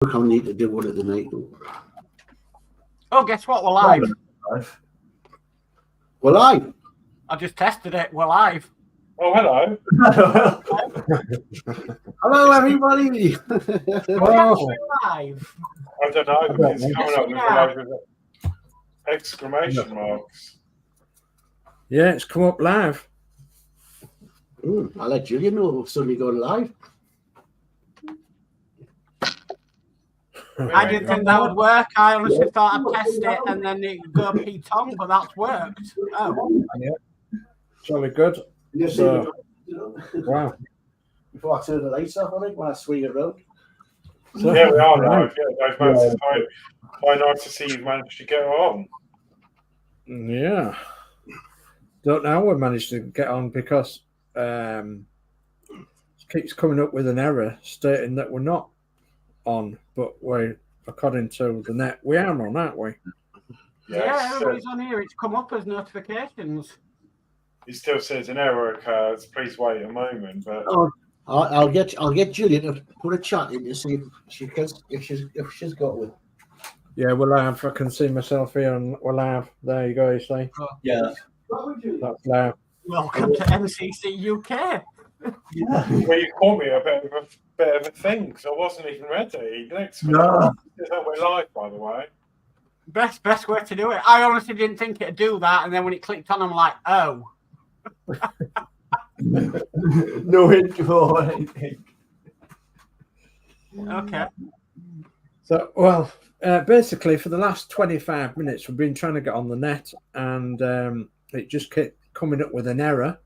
I need to do one at the night. Oh, guess what? We're live. We're live. I just tested it. We're live. Oh, hello. Hello, everybody. We're live. I don't know, but it's coming up with a load of exclamation marks. Yeah, it's come up live. I'll let Gillian know we're suddenly going live. I didn't think that would work. I honestly thought I'd test it and then it'd go Pete Tong, but that's worked. Oh. Yeah. Jolly good. So, wow. Before I turn the lights off on it, when I swing it around. So, Yeah, we are live. Yeah, quite nice to see you've managed to get on. Yeah. Don't know how we managed to get on because it keeps coming up with an error stating that we're not on, but we're, according to the net, we are on, aren't we? Yeah, everybody's on here. It's come up as notifications. It still says an error occurs. Please wait a moment. But I'll get Gillian to put a chat in to see if she's got one. Yeah, we're live. I can see myself here and we're live. There you go, you see. Yeah. That's live. Welcome to MCC UK. Yeah. well, you caught me a bit of a thing because I wasn't even ready. Next week, we're live, by the way. Best way to do it. I honestly didn't think it'd do that, and then when it clicked on, I'm like, oh. No intro or anything. Okay. So, well, basically, for the last 25 minutes, we've been trying to get on the net, and it just kept coming up with an error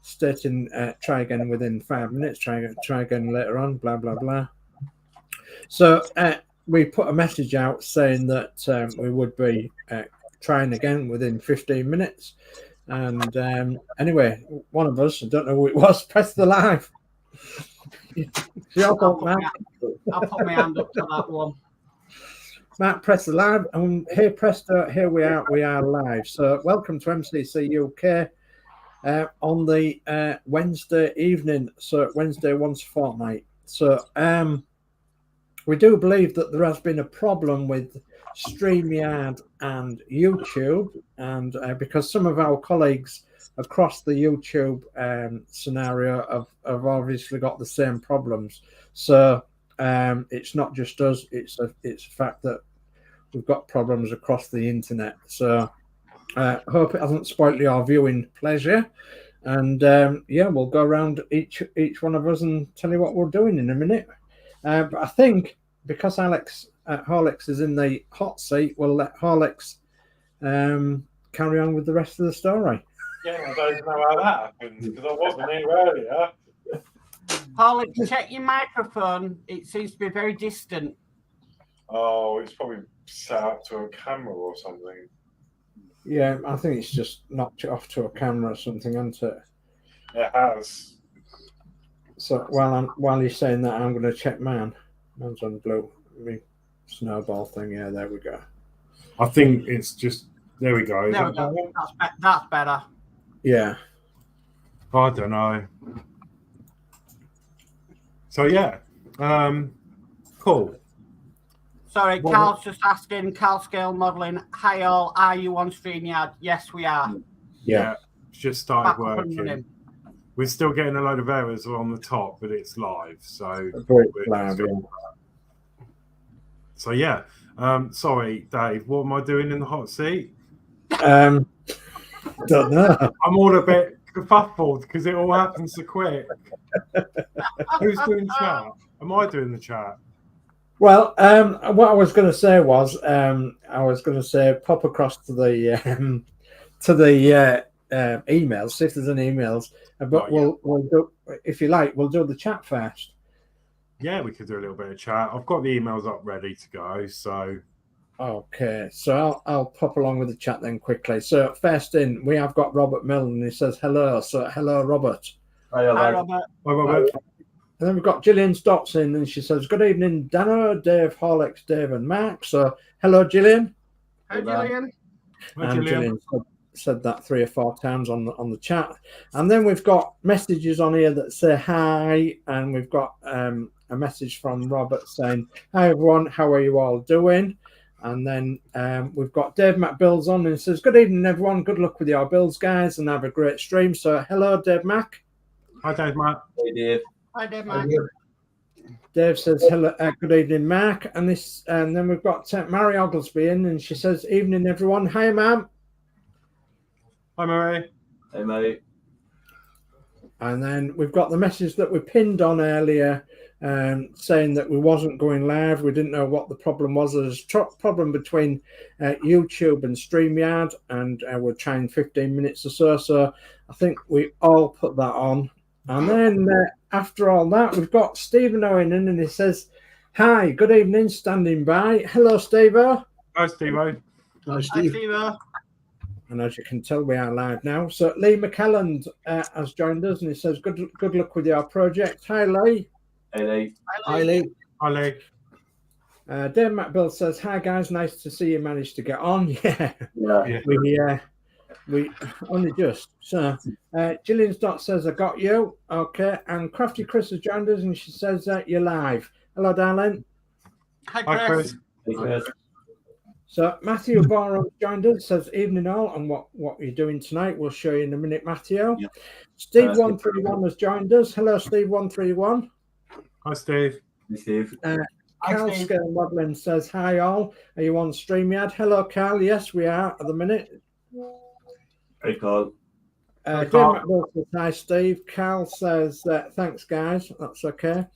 stating try again within 5 minutes, try again later on, blah, blah, blah. So we put a message out saying that we would be trying again within 15 minutes. And anyway, one of us, I don't know who it was, pressed the live. I'll put my hand up to that one. Matt pressed the live, and here, presto, here we are live. So welcome to MCC UK on the Wednesday evening, so Wednesday once a fortnight. So we do believe that there has been a problem with StreamYard and YouTube, and because some of our colleagues across the YouTube scenario have obviously got the same problems. So it's not just us; it's a fact that we've got problems across the internet. So hope it hasn't spoiled your viewing pleasure. And yeah, we'll go around each one of us and tell you what we're doing in a minute. But I think because Alex at Horlixs is in the hot seat, we'll let Horlixs carry on with the rest of the story. Yeah, I don't know how that happened because I wasn't here earlier. Horlixs, check your microphone. It seems to be very distant. Oh, it's probably set up to a camera or something. Yeah, I think it's just knocked it off to a camera or something, hasn't it? It has. So while you're saying that, I'm going to check mine. Mine's on blue. Snowball thing. Yeah, there we go. I think it's just there we go. There we go. That's better. Yeah. I don't know. So yeah, cool. Sorry, Carl's just asking, Carl Scale Modelling, hi all, are you on StreamYard? Yes, we are. Yeah, it's just started Back up and working. running. We're still getting a load of errors on the top, but it's live. So Live, yeah. So yeah, sorry, Dave. What am I doing in the hot seat? Don't know. I'm all a bit kerfuffled because it all happens so quick. Who's doing chat? Am I doing the chat? Well, what I was going to say was, pop across to the emails, see if there's any emails. But we'll do, if you like, we'll do the chat first. Yeah, we could do a little bit of chat. I've got the emails up ready to go. So, okay, so I'll pop along with the chat then quickly. So first in, we have got Robert Milne. He says hello. So hello, Robert. Hi, Robert. Hi, Robert. And then we've got Gillian Dotz in, and she says, good evening, Danno, Dave, Horlixs, Dave, and Mark. So, hello, Gillian. Hi, Gillian. And Gillian said that 3 or 4 times on the chat. And then we've got messages on here that say hi, and we've got a a message from Robert saying, "Hi everyone, how are you all doing?" And then we've got Dave Builds on and says, "Good evening everyone, good luck with your builds guys and have a great stream." So hello Dave Mac. Hi, Dave, Matt. Hey, Dave. Hi there, Mark. Dave says hello, good evening Mark. And then we've got Mary Oglesby in and she says, "Evening everyone, hi ma'am." Hi, Mary. Hey, mate. And then we've got the message that we pinned on earlier saying that we wasn't going live. We didn't know what the problem was. There's a problem between YouTube and StreamYard, and we're trying 15 minutes or so. So I think we all put that on. And then after all that, we've got Stephen Owen in, and he says, "Hi, good evening, standing by." Hello, Steve-O. Hi, Steve-O. Hi, Hi, Steve. Steve. And as you can tell, we are live now. So Lee McKelland has joined us, and he says, "Good luck with your project." Hi, Lee. Hey, Lee. Hi, Lee. Hi, Lee. Dave McBill says, "Hi guys, nice to see you managed to get on." Yeah, Yeah. we only just. So Gillian Dotz says, "I got you." Okay, and Crafty Chris has joined us, and she says that you're live. Hello, darling. Hi, Hi, Chris. Chris. Hey, Chris. So Matthew Barron joined us, says, "Evening all," and what you're doing tonight, we'll show you in a minute, Matthew. Yeah. Steve 131 has joined us. Hello, Steve 131. Hi, Steve. Hey, Steve. Carl Steve. Scale Modeling says, "Hi all, are you on StreamYard?" Hello, Carl. Yes, we are at the minute. Hey, Carl. Hi, Dave Carl. McBill says, "Hi, Steve." Carl says, "Thanks, guys." That's okay.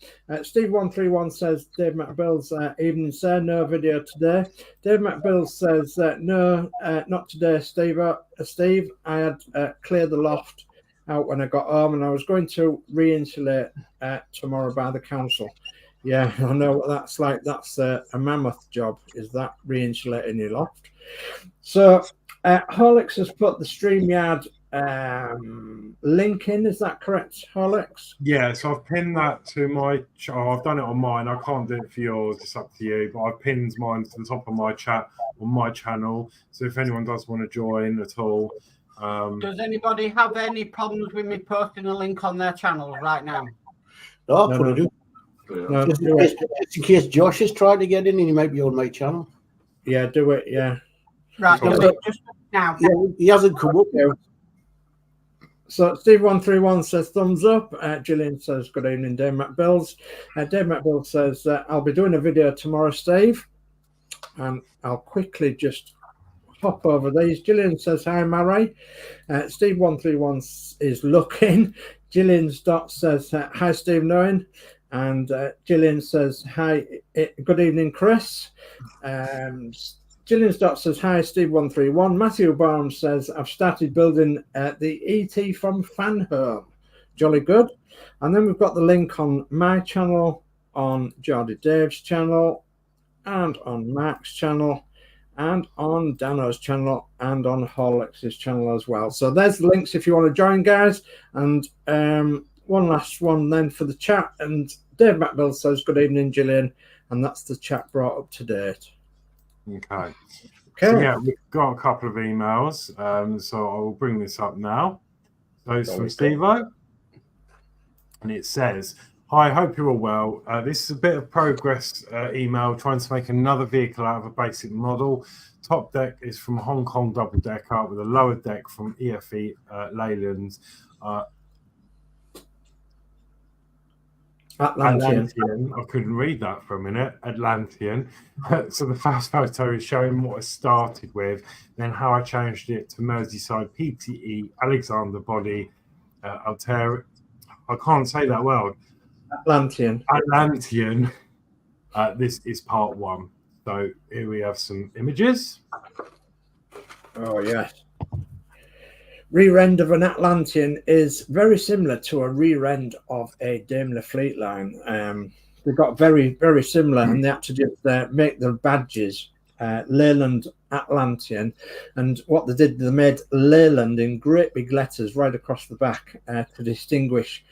Steve 131 says, "Dave McBill's evening, sir. No video today." Dave McBill says, "No, not today, Steve. Steve, I had cleared the loft out when I got home, and I was going to re-insulate tomorrow by the council." Yeah, I know what that's like. That's a mammoth job, is that re-insulating your loft. So Horlixs has put the StreamYard link in. Is that correct, Horlixs? Yeah, so I've pinned that to my. I've done it on mine. I can't do it for yours. It's up to you. But I've pinned mine to the top of my chat on my channel. So if anyone does want to join at all, Does anybody have any problems with me posting a link on their channel right now? No, No, put no. it in. No, Just do it. in case Josh is trying to get in and he might be on my channel. Yeah, do it. Yeah. Right, Cool. so just now. Yeah, he hasn't come up yet. So Steve 131 says thumbs up. Gillian says good evening, Dave McBills. Dave McBills says I'll be doing a video tomorrow, Steve, and I'll quickly just hop over these. Gillian says hi, Mary. Steve 131 is looking. Gillian Dotz says hi, Steve Noen. And Gillian says, "Hi, good evening, Chris." Gillian Dotz says, "Hi, Steve 131. Matthew Barnes says, "I've started building the ET from Fan Home." Jolly good. And then we've got the link on my channel, on Geordie Dave's channel, and on Mark's channel, and on Danno's channel, and on Horlix's channel as well. So there's the links if you want to join, guys. And one last one then for the chat, and Dave McBill says good evening, Gillian, and that's the chat brought up to date. okay. Okay. So, yeah, we've got a couple of emails. So I will bring this up now. So it's from Steve-O, and it says, "Hi, hope you're all well. This is a bit of progress email trying to make another vehicle out of a basic model. Top deck is from Hong Kong double decker with a lower deck from EFE Leyland. Atlantean. I couldn't read that for a minute. Atlantean. So the first photo is showing what I started with, then how I changed it to Merseyside PTE Alexander body. Altair. I can't say that word. Atlantean. This is part one. So here we have some images. Oh, yes. Rear end of an Atlantean is very similar to a rear end of a Daimler Fleetline. They got very, very similar, and they had to just make the badges Leyland Atlantean. And what they did, they made Leyland in great big letters right across the back to distinguish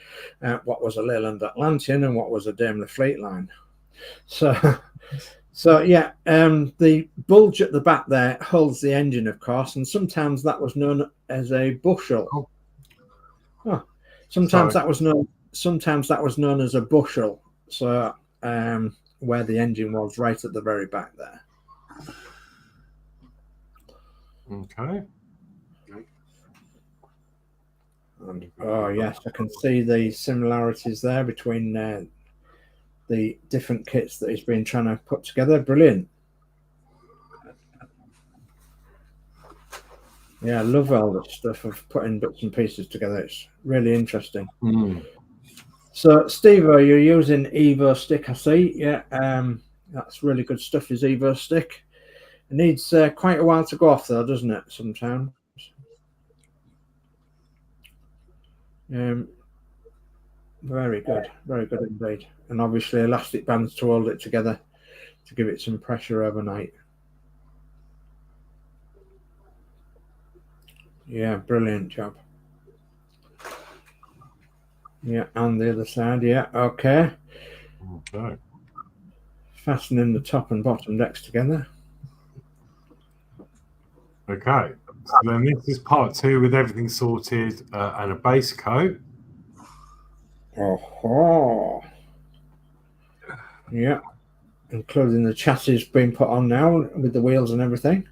what was a Leyland Atlantean and what was a Daimler Fleetline. So yeah, the bulge at the back there holds the engine, of course, and sometimes that was known as a bushel. Sometimes that was known as a bushel, So where the engine was, right at the very back there. Okay. And, oh yes, I can see the similarities there between the different kits that he's been trying to put together. Brilliant. Yeah, I love all this stuff of putting bits and pieces together. It's really interesting. So, Steve, you're using Evo stick, I see. Yeah, that's really good stuff, is Evo stick. It needs quite a while to go off, though, doesn't it, sometimes? Very good indeed. And obviously elastic bands to hold it together to give it some pressure overnight. Yeah, brilliant job. Yeah, and the other side, yeah, okay. Okay. Fastening the top and bottom decks together. Okay. So then this is part 2 with everything sorted and a base coat. Oh, yeah, including the chassis being put on now with the wheels and everything.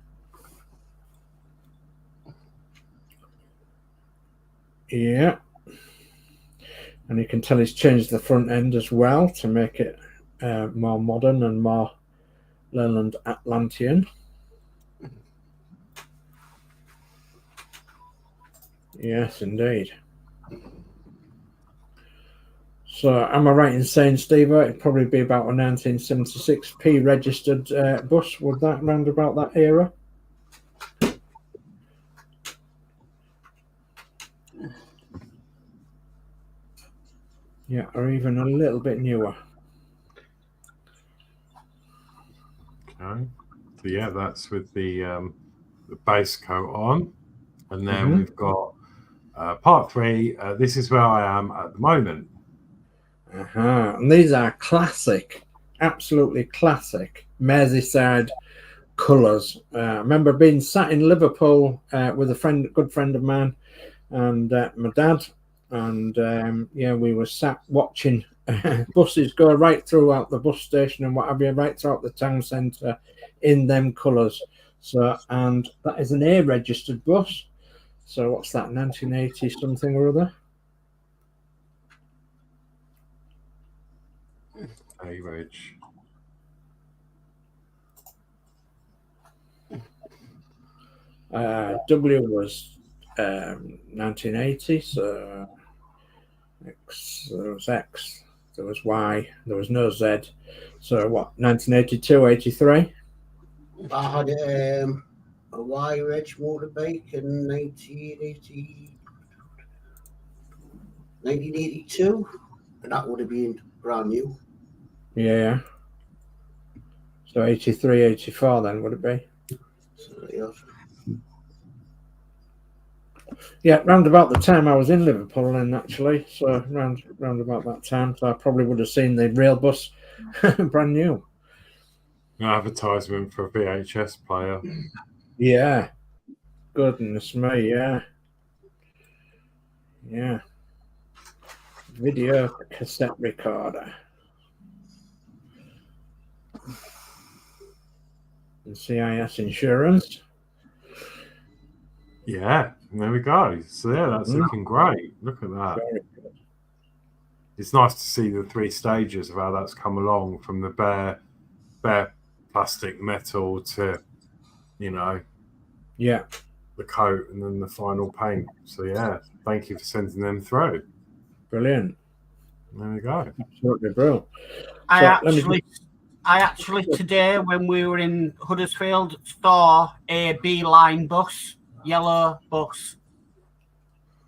Yeah, and you can tell he's changed the front end as well to make it more modern and more Leyland Atlantean. Yes, indeed. So, am I right in saying, Steve, it'd probably be about a 1976 P registered bus? Would that round about that era? Yeah, or even a little bit newer. Okay. So yeah, that's with the base coat on, and then we've got part 3. This is where I am at the moment. And these are classic, absolutely classic Merseyside colours. I remember being sat in Liverpool with a good friend of mine and my dad, and yeah, we were sat watching buses go right throughout the bus station and what have you, right throughout the town centre in them colours. So, and that is an A registered bus. So what's that, 1980 something or other? A-Reg. W was 1980, so X, there was X, there was Y, there was no Z. So what, 1982, 83? I had a Y Reg motorbike in 1982, and that would have been brand new. Yeah. So 83, 84 then, would it be? So, yeah. Yeah, round about the time I was in Liverpool then, actually. So round about that time. So I probably would have seen the rail bus brand new. An advertisement for a VHS player. Yeah. Goodness me, yeah. Yeah. Video cassette recorder. And CIS insurance. Yeah, and there we go. So yeah, that's looking great. Look at that. Very good. It's nice to see the 3 stages of how that's come along, from the bare plastic metal to, you know, Yeah. the coat and then the final paint. So yeah, thank you for sending them through. Brilliant. There we go. Absolutely brilliant. I actually today, when we were in Huddersfield, saw a B-line bus, yellow bus.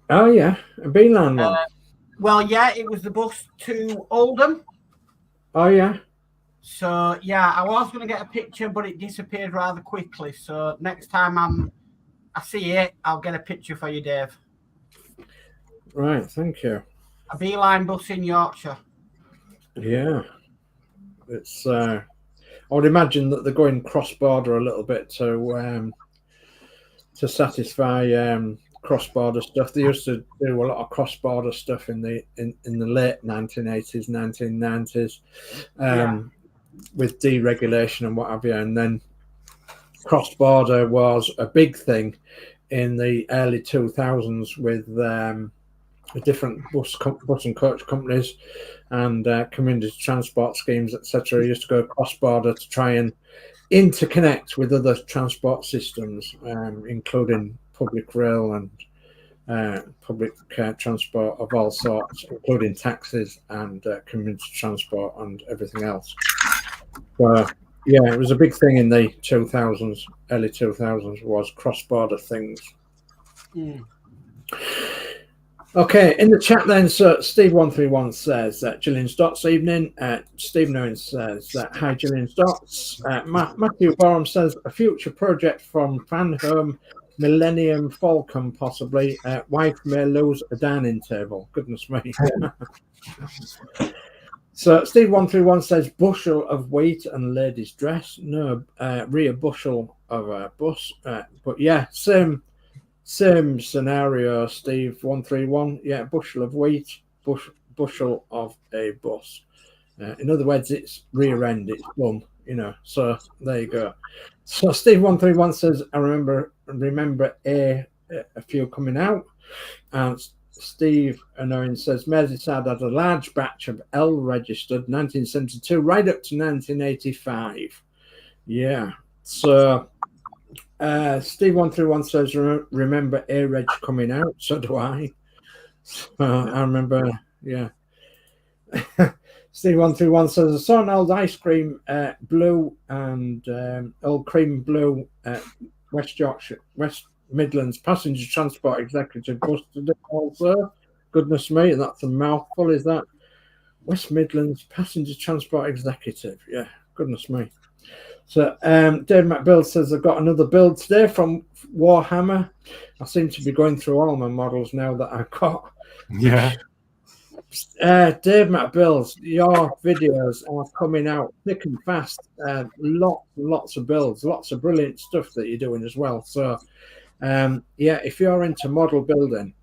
Oh yeah, a B-line one. Well, yeah, it was the bus to Oldham. Oh yeah. So yeah, I was going to get a picture, but it disappeared rather quickly. So next time I see it, I'll get a picture for you, Dave. Right, thank you. A B-line bus in Yorkshire. Yeah. It's I would imagine that they're going cross-border a little bit to satisfy cross-border stuff. They used to do a lot of cross-border stuff in the late 1980s, 1990s, with deregulation and what have you. And then cross-border was a big thing in the early 2000s with different bus and coach companies and community transport schemes, etc. Used to go cross-border to try and interconnect with other transport systems, including public rail and public transport of all sorts, including taxis and community transport and everything else. So, yeah, it was a big thing in the 2000s, early 2000s, was cross-border things. Okay, in the chat then, so Steve131 says that Gillian Dotz evening. Stephen Owens says that hi Gillian Dotz. Matthew Borum says a future project from Fan Home Millennium Falcon possibly. Wife may lose a dining table. Goodness me. So Steve131 says bushel of wheat and lady's dress. No, rear bushel of a bus. But yeah, same scenario, Steve131. Yeah, bushel of wheat, bushel of a bus. In other words, it's rear end, it's bum, you know. So there you go. So Steve131 says, I remember a few coming out. And Steve Anoin says, Merseyside had a large batch of L registered 1972 right up to 1985. Yeah. So Steve131 says, remember A-Reg coming out. So do I. So I remember, yeah. Steve131 says, I saw an old ice cream blue and old cream blue West Yorkshire, West Midlands passenger transport executive busted it also. Goodness me, that's a mouthful, is that? West Midlands passenger transport executive. Yeah, goodness me. So Dave McBuild says, I've got another build today from Warhammer. I seem to be going through all my models now that I've got. Yeah. Dave McBuild, your videos are coming out thick and fast. Lots of builds, lots of brilliant stuff that you're doing as well. So yeah, if you're into model building,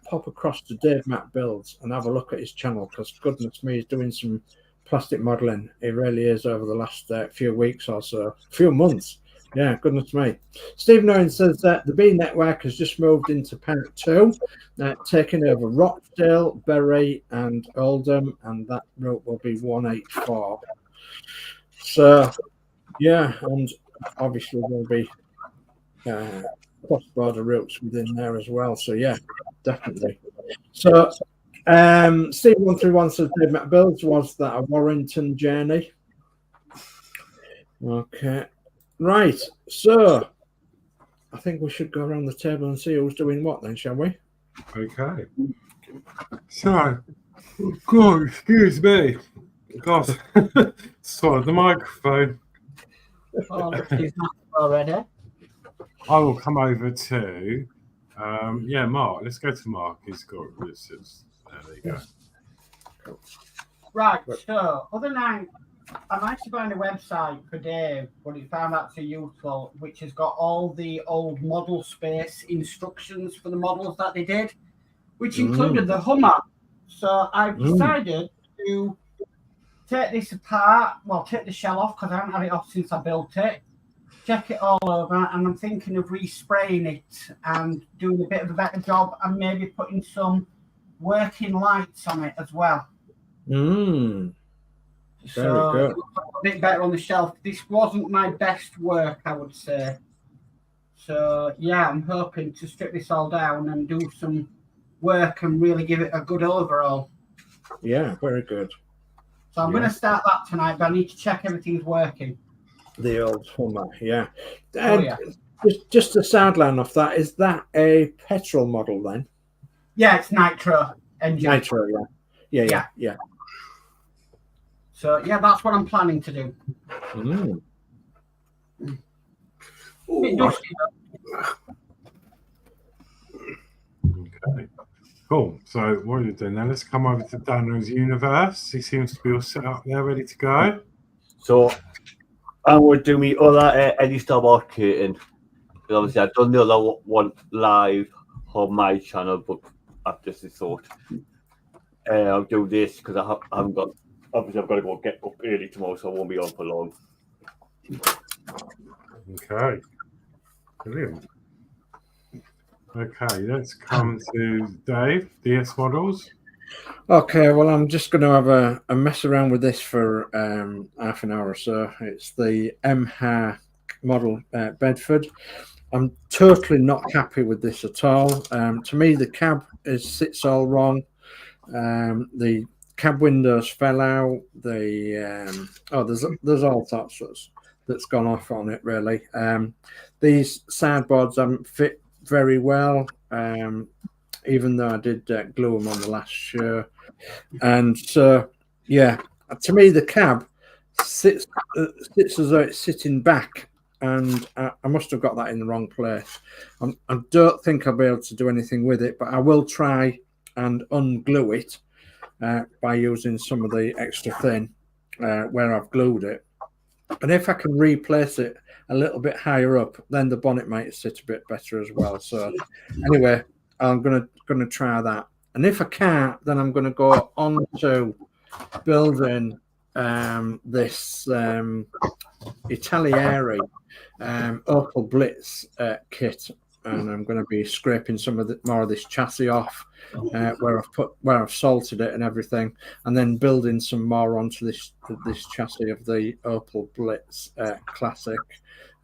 pop across to Dave McBuilds and have a look at his channel, because goodness me, he's doing some plastic modeling. He really is over the last few weeks or so, few months. Yeah, goodness me. Steve Nolan says that the B network has just moved into part 2, taking over Rochdale, Bury and Oldham, and that route will be 184. So yeah, and obviously there'll be cross-border routes within there as well. So yeah, definitely. So Steve131 says Dave McBuilds, was that a Warrington journey? Okay, right. So I think we should go around the table and see who's doing what then, shall we? Okay. So, God, excuse me. God, sorry, the microphone. Oh, he's not already. I will come over to, yeah, Mark. Let's go to Mark. He's got this. There you go. Cool. Right, so other night, I'm actually buying a website for Dave, but he found that too useful, which has got all the old model space instructions for the models that they did, which included the Hummer. So I've decided to take this apart, well, take the shell off because I haven't had it off since I built it, check it all over, and I'm thinking of respraying it and doing a bit of a better job and maybe putting some working lights on it as well. Very So good. it looks a bit better on the shelf. This wasn't my best work, I would say. So yeah, I'm hoping to strip this all down and do some work and really give it a good overall. Yeah, very good. So I'm going to start that tonight, but I need to check everything's working. The old Hummer, yeah. Oh, yeah. Just a sideline off that, is that a petrol model then? Yeah, it's nitro engine. Nitro, yeah. Yeah. So yeah, that's what I'm planning to do. Bit dusty, Okay. Cool. So what are you doing now? Let's come over to Danno's universe. He seems to be all set up there, ready to go. So I would do me other Eddie Starboard curtain. Because obviously I've done the other one live on my channel, but I've just thought I'll do this because I haven't got. Obviously, I've got to go get up early tomorrow, so I won't be on for long. Okay. Brilliant. Okay, let's come to Dave, DS Models. Okay, well, I'm just going to have a mess around with this for half an hour or so. It's the MHA model Bedford. I'm totally not happy with this at all. To me, the cab sits all wrong. The cab windows fell out. There's all sorts that's gone off on it, really. These sideboards haven't fit very well, even though I did glue them on the last show. And so, yeah, to me, the cab sits as though it's sitting back, and I must have got that in the wrong place. I don't think I'll be able to do anything with it, but I will try and unglue it by using some of the extra thin where I've glued it. And if I can replace it a little bit higher up, then the bonnet might sit a bit better as well. So anyway, I'm gonna try that. And if I can't, then I'm going to go on to building this Italieri Opal Blitz kit, and I'm going to be scraping some more of this chassis off where I've salted it and everything, and then building some more onto this chassis of the Opal Blitz Classic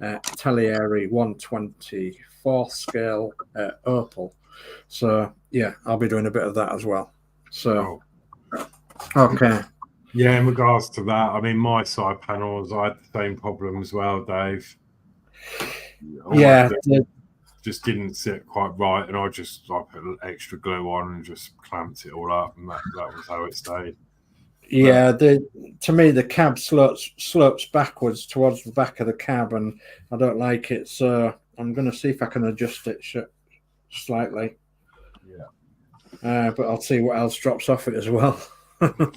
Italieri 1/24 scale Opal. So yeah, I'll be doing a bit of that as well. So okay. Yeah, in regards to that, I mean, my side panels, I had the same problem as well, Dave. Just didn't sit quite right, and I put extra glue on and just clamped it all up, and that was how it stayed. Yeah, to me the cab slopes backwards towards the back of the cab, and I don't like it. So I'm going to see if I can adjust it slightly. Yeah. But I'll see what else drops off it as well.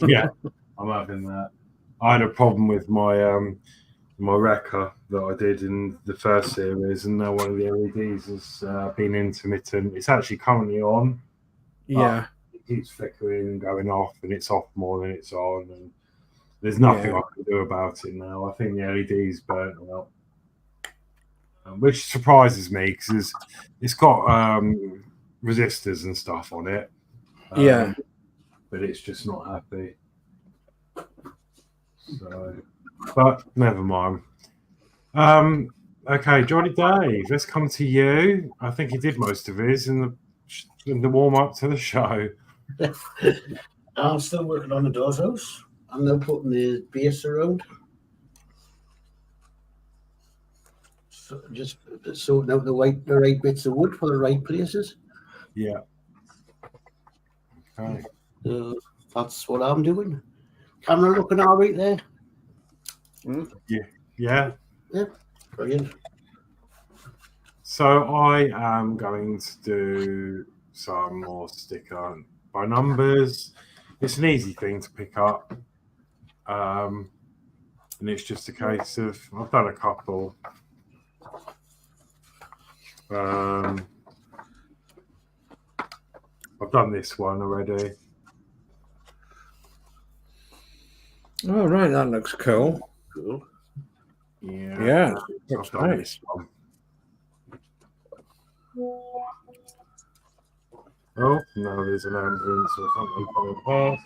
Yeah, I'm having that. I had a problem with my my wrecker that I did in the first series, and now one of the LEDs has been intermittent. It's actually currently on. Yeah. It keeps flickering and going off, and it's off more than it's on, and there's nothing I can do about it now. I think the LED's burnt out, which surprises me because it's got resistors and stuff on it. But it's just not happy. So, but never mind. Okay, Geordie Dave, let's come to you. I think he did most of his in the warm up to the show. I'm still working on the doorhouse. I'm now putting the base around. So just sorting out the right bits of wood for the right places. Yeah. Okay. That's what I'm doing. Camera looking all right there. Yeah. Brilliant. So I am going to do some more sticker by numbers. It's an easy thing to pick up. And it's just a case of, I've done a couple. I've done this one already. Oh, right, that looks cool. Cool. Yeah, looks nice. Oh, no, there's an ambulance or something coming past.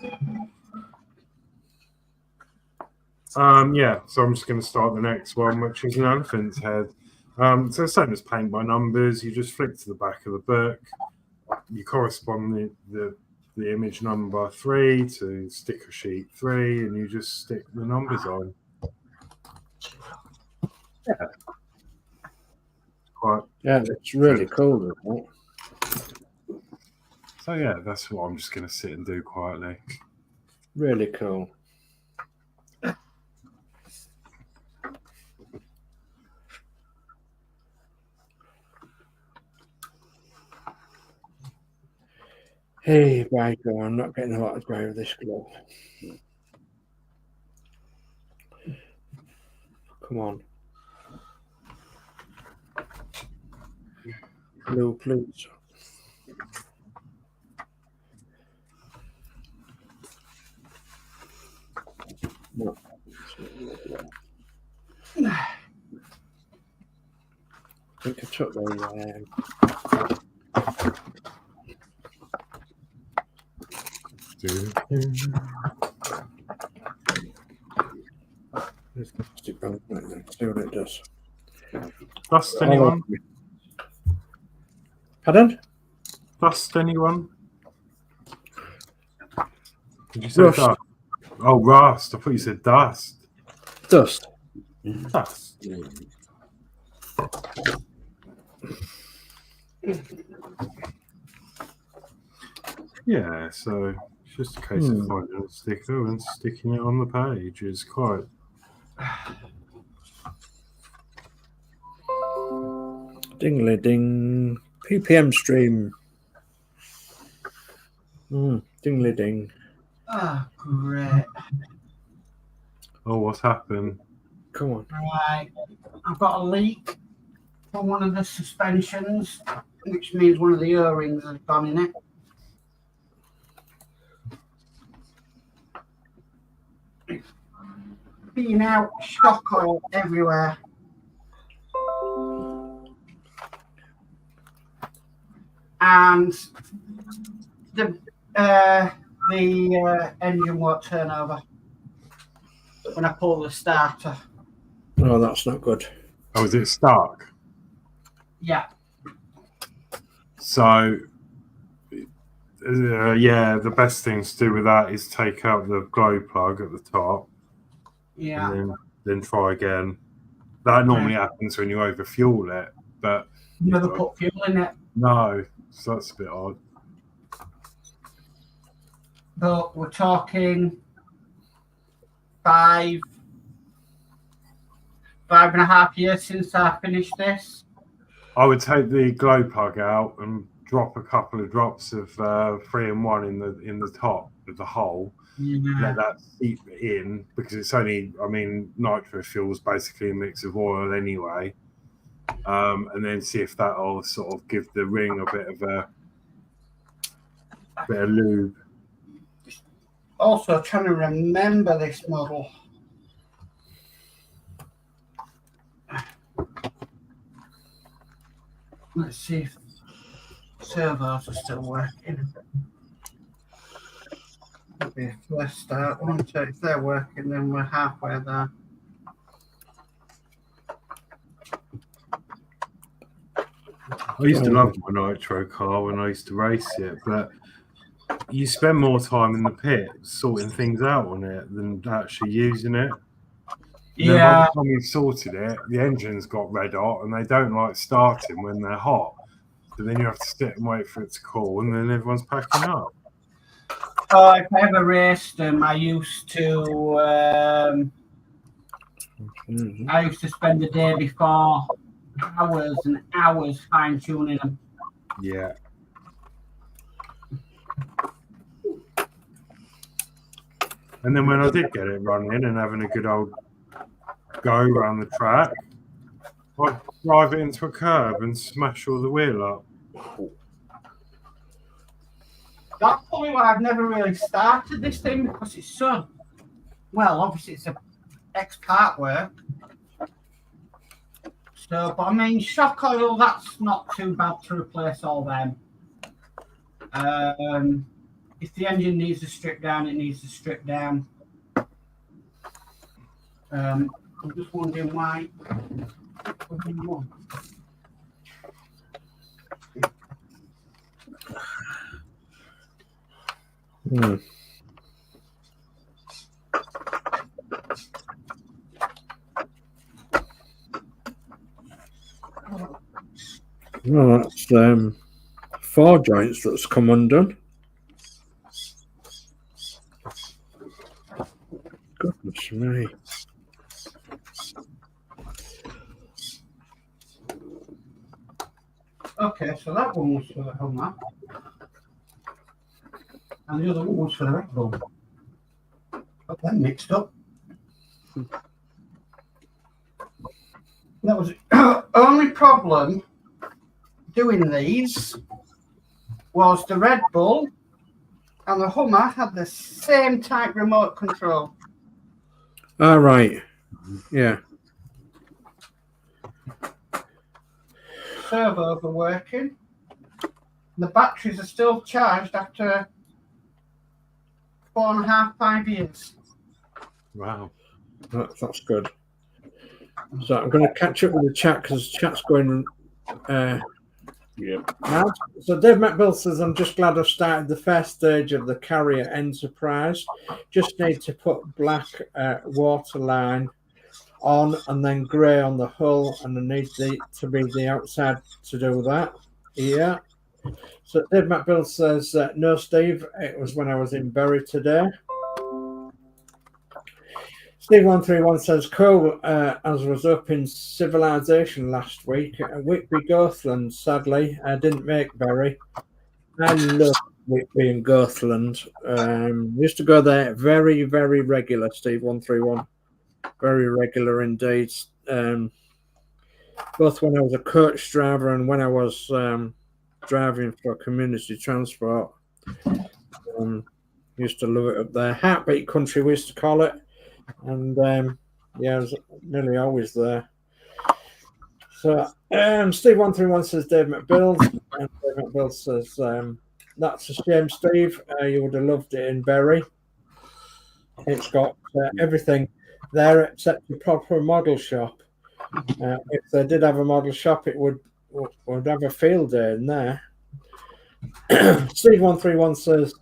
Yeah, so I'm just going to start the next one, which is an elephant's head. So same as paint by numbers, you just flick to the back of the book, you correspond the image number 3 to sticker sheet 3, and you just stick the numbers on. Yeah, it's really cool, isn't it? So yeah, that's what I'm just going to sit and do quietly. Really cool. Hey, Michael, I'm not getting a lot of joy with this glove. Come on. Blue, please. I think I took the there's the plastic belt right there. See what it does. Dust anyone? Pardon? Dust anyone? Did you say Rust. dust? Oh, rust. I thought you said dust. Dust. Dust. Yeah, so it's just a case of finding a sticker and sticking it on the page. It's quite. Dingly ding. PPM stream. Dingly ding. Oh, great. Oh, what's happened? Come on. Right. I've got a leak from one of the suspensions, which means one of the O-rings has gone in it. Being out, shock oil everywhere. And the engine won't turn over when I pull the starter. Oh, that's not good. Oh, is it stuck? Yeah. So, yeah, the best thing to do with that is take out the glow plug at the top. Yeah. And then try again. That normally happens when you overfuel it, but Never put fuel in it. no, so that's a bit odd. But we're talking 5.5 years since I finished this. I would take the glow plug out and drop a couple of drops of 3-in-1 in the top of the hole. Let that seep in, because it's only, I mean, nitro fuel is basically a mix of oil anyway, and then see if that'll sort of give the ring a bit of lube. Also trying to remember this model. Let's see if servos are still working. Maybe first start. If they're working, then we're halfway there. I used to love my nitro car when I used to race it, but you spend more time in the pit sorting things out on it than actually using it. And then by the time you've sorted it, the engine's got red hot and they don't like starting when they're hot. So then you have to sit and wait for it to cool, and then everyone's packing up. Oh, if I ever raced them, I used to spend the day before hours and hours fine tuning them. Yeah. And then when I did get it running and having a good old go around the track, I'd drive it into a curb and smash all the wheel up. That's probably why I've never really started this thing, because it's so, well, obviously it's a ex-Partwork. So, but I mean, shock oil, that's not too bad to replace all them. If the engine needs to strip down, it needs to strip down. I'm just wondering why. Well, that's 4 joints that's come undone. Goodness me. Okay, so that one was for the Hummer. And the other one was for the Red Bull. Got them mixed up. That was the only problem doing these was the Red Bull and the Hummer had the same type remote control. All right. Yeah. Servos are working. The batteries are still charged after 4.5, 5 years. Wow. That's good. So I'm going to catch up with the chat because chat's going. Yeah. Mad. So Dave McBill says, I'm just glad I've started the first stage of the carrier enterprise. Just need to put black waterline on and then grey on the hull, and I need to be the outside to do that. Yeah. So Dave McBill says, no, Steve, it was when I was in Bury today. Steve131 says, cool, as was up in Civilization last week. Whitby Gothland, sadly, I didn't make Bury. I love Whitby and Gothland. Used to go there very, very regular, Steve131. Very regular indeed. Both when I was a coach driver and when I was driving for community transport. Used to love it up there. Heartbeat country, we used to call it. And yeah, I was nearly always there. So Steve131 says Dave McBill, and Dave McBill says that's a shame, Steve. You would have loved it in Bury. It's got everything there except a proper model shop. If they did have a model shop, it would have a field day in there. Steve131 says,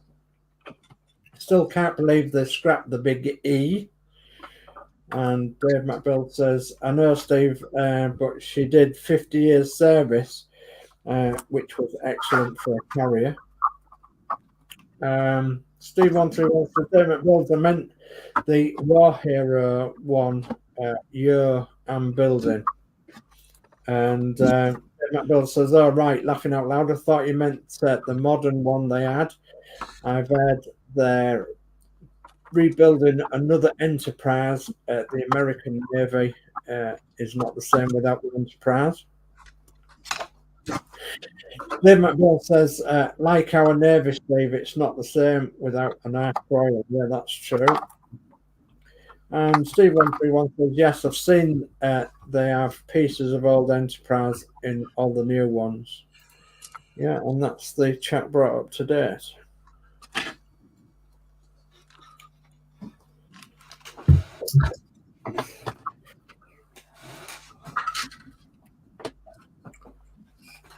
still can't believe they scrapped the big E. And Dave McBill says, I know, Steve, but she did 50 years service, which was excellent for a carrier. Steve131 says, Dave McBill, I meant the War Hero one I'm building. And Dave McBill says, oh, right, laughing out loud. I thought you meant the modern one they had. I've heard they're rebuilding another Enterprise. The American Navy is not the same without the Enterprise. Dave McBill says, like our Navy, Steve, it's not the same without an Ark Royal. Yeah, that's true. And Steve131 says, yes, I've seen they have pieces of old Enterprise in all the new ones. Yeah, and that's the chat brought up to date.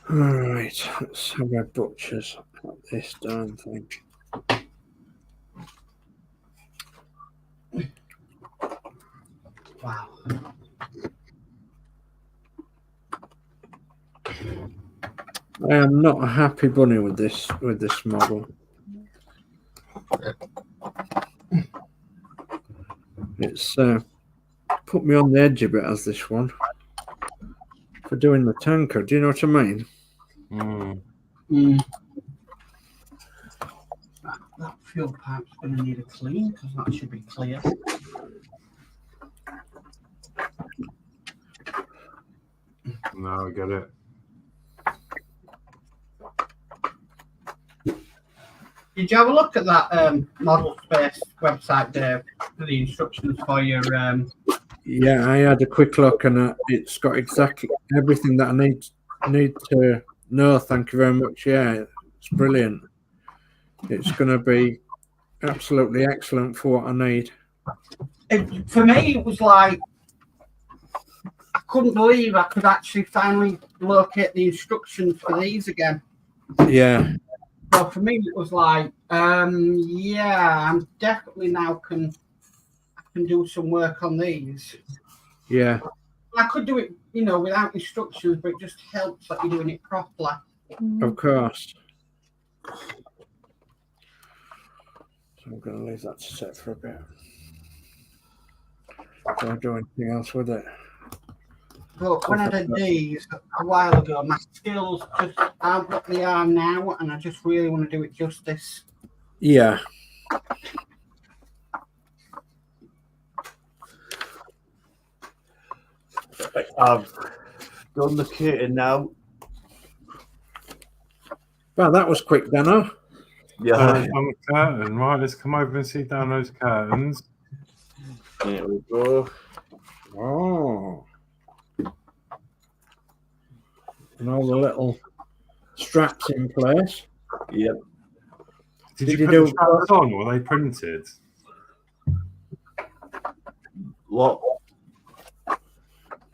All right, let's have our butchers at this darn thing. Wow. I am not a happy bunny with this model. It's put me on the edge a bit as this one for doing the tanker. Do you know what I mean? That fuel pipe's going to need a clean because that should be clear. No, I get it. Did you have a look at that model space website, Dave? For the instructions for your. Yeah, I had a quick look and it's got exactly everything that I need to know. Thank you very much. Yeah, it's brilliant. It's going to be absolutely excellent for what I need. For me, it was like I couldn't believe I could actually finally locate the instructions for these again. Yeah. So for me, it was like, yeah, I'm definitely now can do some work on these. Yeah. I could do it, without instructions, but it just helps that you're doing it properly. Of course. So I'm going to leave that to set for a bit. Do I do anything else with it? But when I did these a while ago, my skills just aren't what they are now, and I just really want to do it justice. Yeah. I've done the kitting now. Well, that was quick, Danno. Yeah. On the curtain, right? Let's come over and see down those curtains. There we go. Oh. And all the little straps in place. Yep. Did Did you you put do- the straps on, or were they printed? What?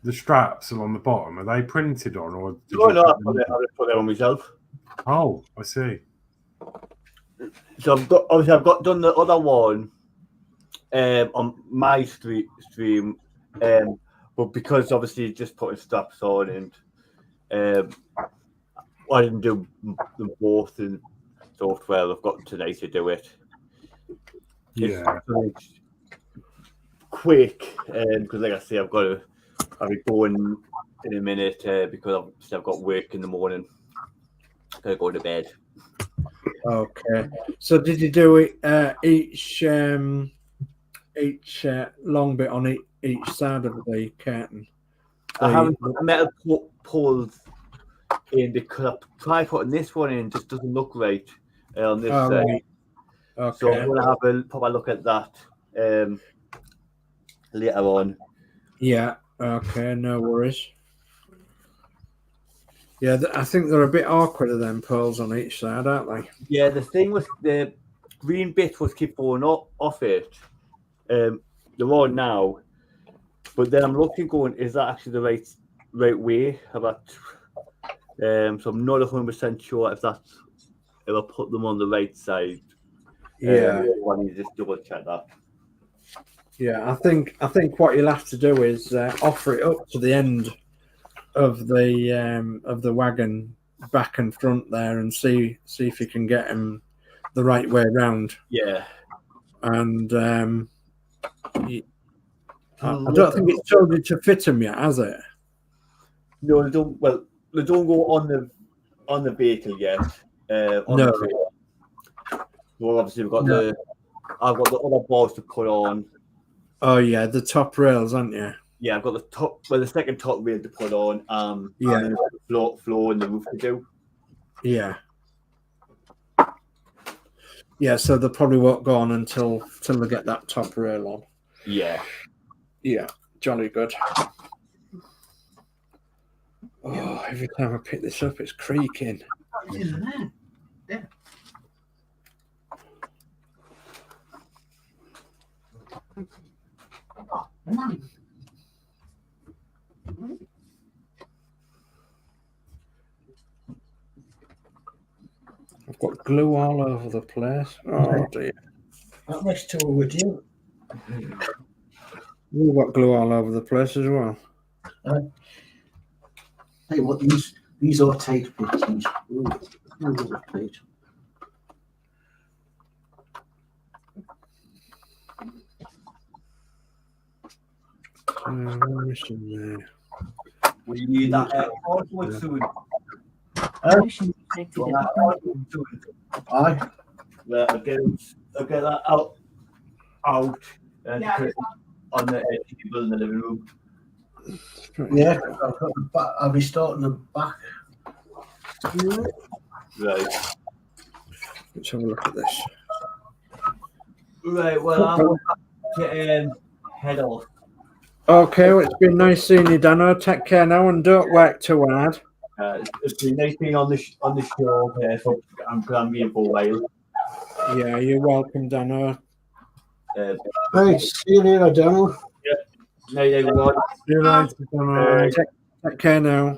The straps on the bottom, are they printed on, or did No, you no, I put them- just put it on myself. Oh, I see. So I've got done the other one on my stream, but because obviously just putting straps on and I didn't do them both in software. I've got today to do it. Yeah. It's quick, because like I say, I'll be going in a minute because I've got work in the morning. Gotta go to bed. Okay. So did you do it each long bit on each side of the curtain? I haven't put the metal poles in because I tried putting this one in, just doesn't look right on this Oh, side. right. Okay. So I'm gonna have a proper look at that later on. Yeah. Okay. No worries. Yeah, I think they're a bit awkward of them pearls on each side, aren't they? Yeah, the thing was the green bit was keep falling off it. They're on now, but then I'm looking, going, is that actually the right way? About so I'm not 100% sure if I put them on the right side. Yeah. I need to just double check that. Yeah, I think what you'll have to do is offer it up to the end of the wagon, back and front there, and see if you can get them the right way round. Yeah. And I don't think it's told you to fit them yet, has it? No, they don't. Well, they don't go on the vehicle yet. No. Well, obviously I've got the other balls to put on. Oh yeah, the top rails, haven't you? Yeah, I've got the second top rail to put on. Yeah. And the floor and the roof to do. Yeah. Yeah, so they probably won't go on until they get that top rail on. Yeah. Yeah, jolly good. Oh, every time I pick this up, it's creaking. Yeah. I've got glue all over the place. Oh dear. That makes two with you. You've got glue all over the place as well. Hey, what these are tight bits. Ooh, tight. There. Will you need that hardwood soon? Aye. Well, I'll get that out and put it on the table in the living room. Yeah, I'll be starting the back. Right. Let's have a look at this. Right, well, I'll have to head off. Okay, well, it's been nice seeing you, Danno. Take care now and don't work too hard. It's been nice being on the show for I'm being for a while. Yeah, you're welcome, Danno. Hey, see you later, Danno. Night, everyone. See you later, Danno. Take care now.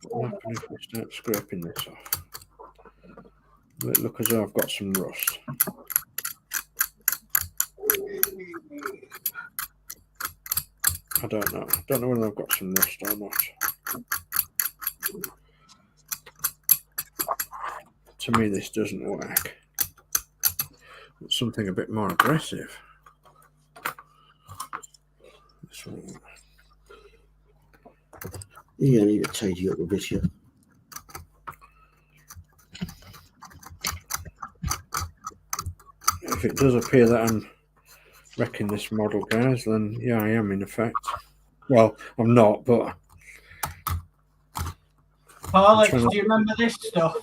What happens if we start scraping this off? Will it look as though I've got some rust? I don't know. I don't know whether I've got some rust or not. To me, this doesn't work. It's something a bit more aggressive. This one. Yeah, I need to tidy up a bit here. If it does appear that I'm wrecking this model, guys, then yeah, I am in effect. Well, I'm not, but Horlicks, do you remember this stuff?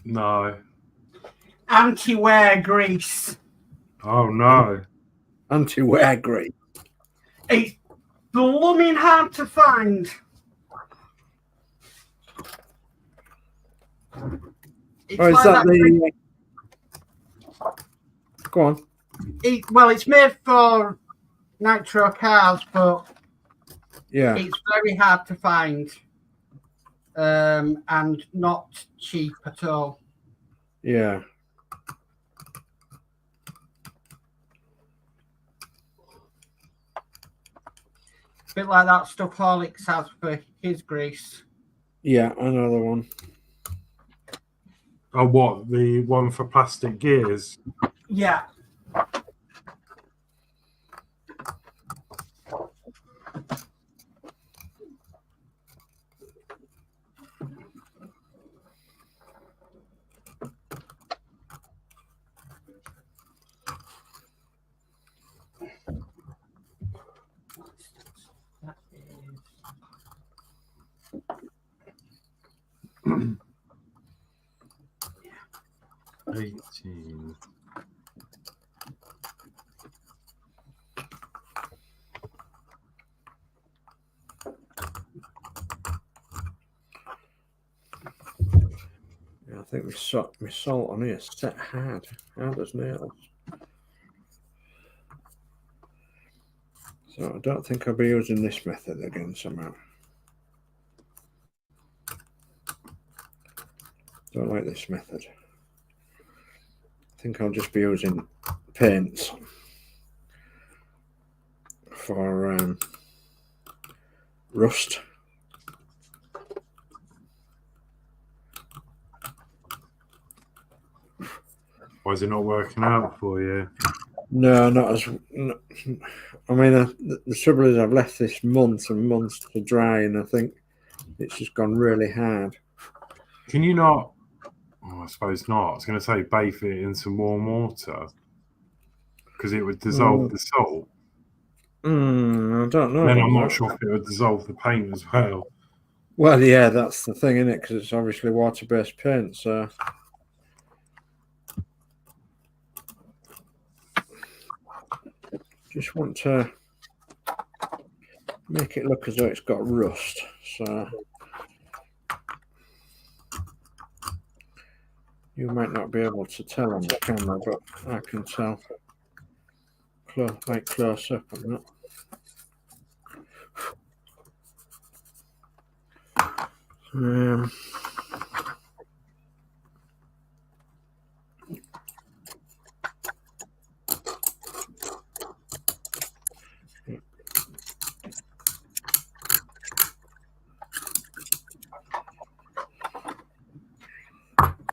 No. Anti-wear grease. Oh no. Anti-wear grease. It's blooming hard to find. It's Oh, is like that grease. the? Go on. Well, it's made for nitro cars, but Yeah. it's very hard to find, and not cheap at all. Yeah. A bit like that stuff Horlicks has for his grease. Yeah, another one. Oh, what? The one for plastic gears? Yeah. That is 18. Yeah, I think my salt on here set hard as nails. So I don't think I'll be using this method again somehow. Don't like this method. I think I'll just be using paints for rust. Why is it not working out for you? No, not as. No, I mean, the trouble is I've left this months and months to dry, and I think it's just gone really hard. Can you not? Oh, I suppose not. I was going to say bathe it in some warm water because it would dissolve the salt. I don't know. Then I'm not sure if it would dissolve the paint as well. Well, yeah, that's the thing, isn't it? Because it's obviously water-based paint, so. Just want to make it look as though it's got rust. So you might not be able to tell on the camera, but I can tell close up on that.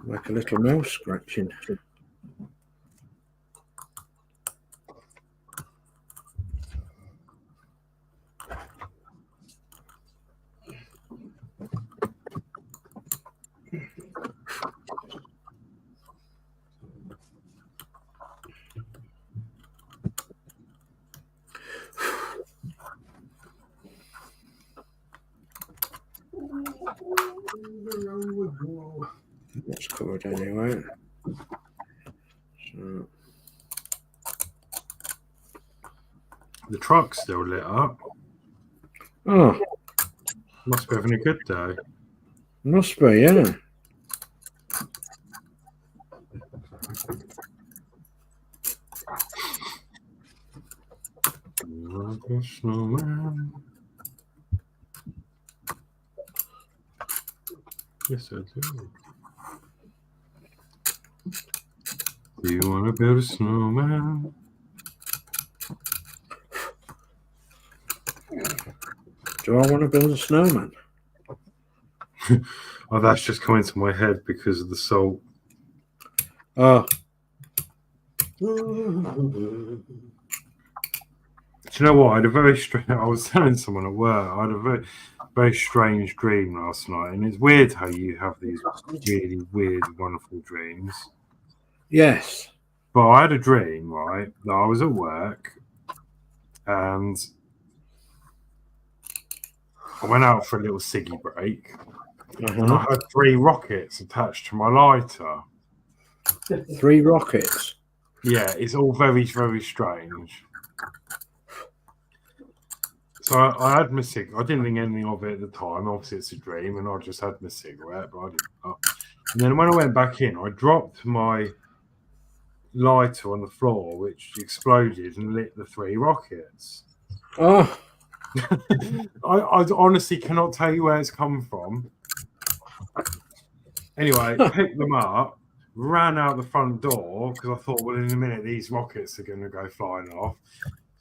Like a little mouse scratching. That's covered anyway. So The truck's still lit up. oh, Must be having a good day. must be, yeah. Like a snowman. Yes, I do. Do you want to build a snowman? Do I want to build a snowman? Oh, that's just coming to my head because of the salt. Oh, Do you know what? I had a very strange. I was telling someone at work. I had a very, very strange dream last night, and it's weird how you have these really weird, wonderful dreams. yes. But I had a dream, right? That I was at work, and I went out for a little ciggy break, and I Uh-huh. had 3 rockets attached to my lighter. 3 rockets. Yeah, it's all very, very strange. So I had my cigarette. I didn't think anything of it at the time. Obviously, it's a dream, and I just had my cigarette, but I didn't. And then when I went back in, I dropped my lighter on the floor, which exploded and lit the 3 rockets. Oh, I honestly cannot tell you where it's come from. Anyway, picked them up, ran out the front door because I thought, well, in a minute, these rockets are going to go flying off.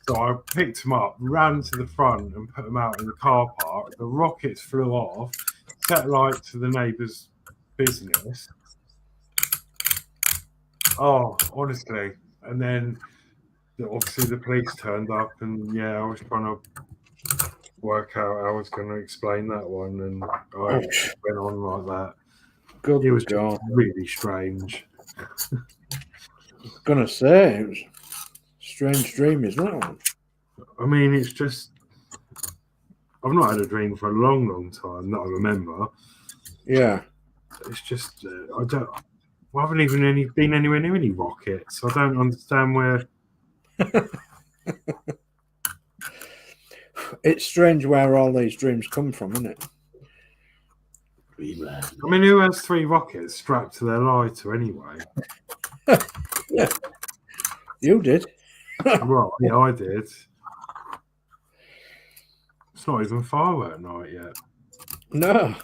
So I picked them up, ran to the front and put them out in the car park. The rockets flew off, set light to the neighbour's business. Oh, honestly. And then obviously the police turned up, and yeah, I was trying to work out how I was going to explain that one, and I went on like that. good It was God. just really strange. I was going to say, it was a strange dream, isn't that one? I mean, it's just, I've not had a dream for a long, long time that I remember. Yeah. It's just, I haven't even been anywhere near any rockets. I don't understand where. It's strange where all these dreams come from, isn't it? I mean, who has 3 rockets strapped to their lighter anyway? Yeah. You did. Right, yeah, I did. It's not even firework night yet. No.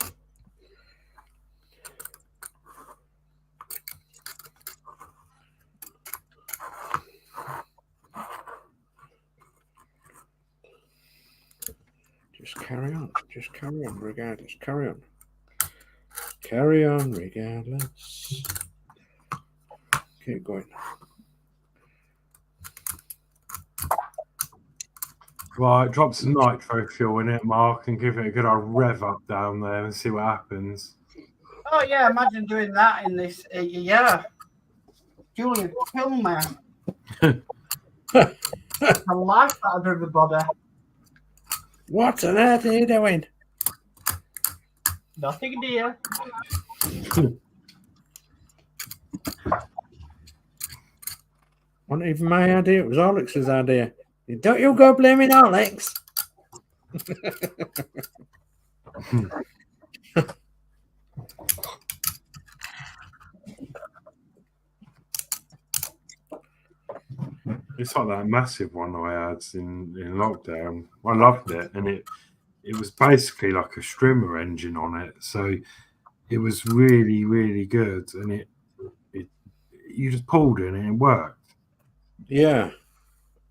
Just carry on. Just carry on regardless. Carry on. Carry on regardless. Keep going. Right, drop some nitro fuel in it, Mark, and give it a good old rev up down there and see what happens. Oh yeah, imagine doing that in this. Yeah, Julian, kill me. I like that of everybody. What on earth are you doing? Nothing, dear. Wasn't even my idea. It was Horlix's idea. Don't you go blaming Horlicks. It's like that massive one I had in lockdown. I loved it, and it was basically like a strimmer engine on it, so it was really, really good, and it you just pulled it and it worked. Yeah.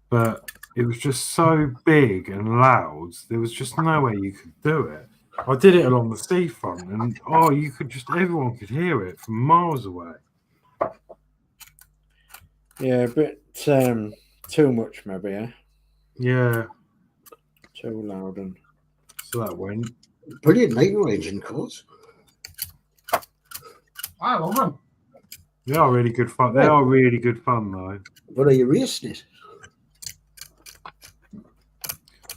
But it was just so big and loud, there was just no way you could do it. I did it along the seafront, and everyone could hear it from miles away. Yeah, but too much maybe, eh? Yeah. Too loud and So that went. Brilliant night ranging course. I love them. They are really good fun. They are really good fun, though. What are you racing it?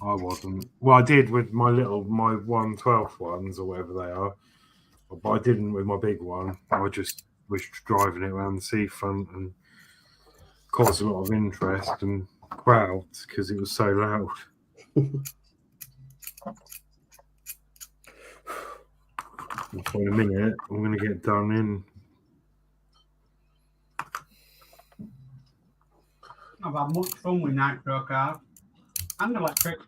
I wasn't. Well, I did with my 1/12 ones or whatever they are, but I didn't with my big one. I just was driving it around the seafront and caused a lot of interest and crowds because it was so loud. So in a minute, I'm going to get done in. I've had much fun with nitro cars and electric.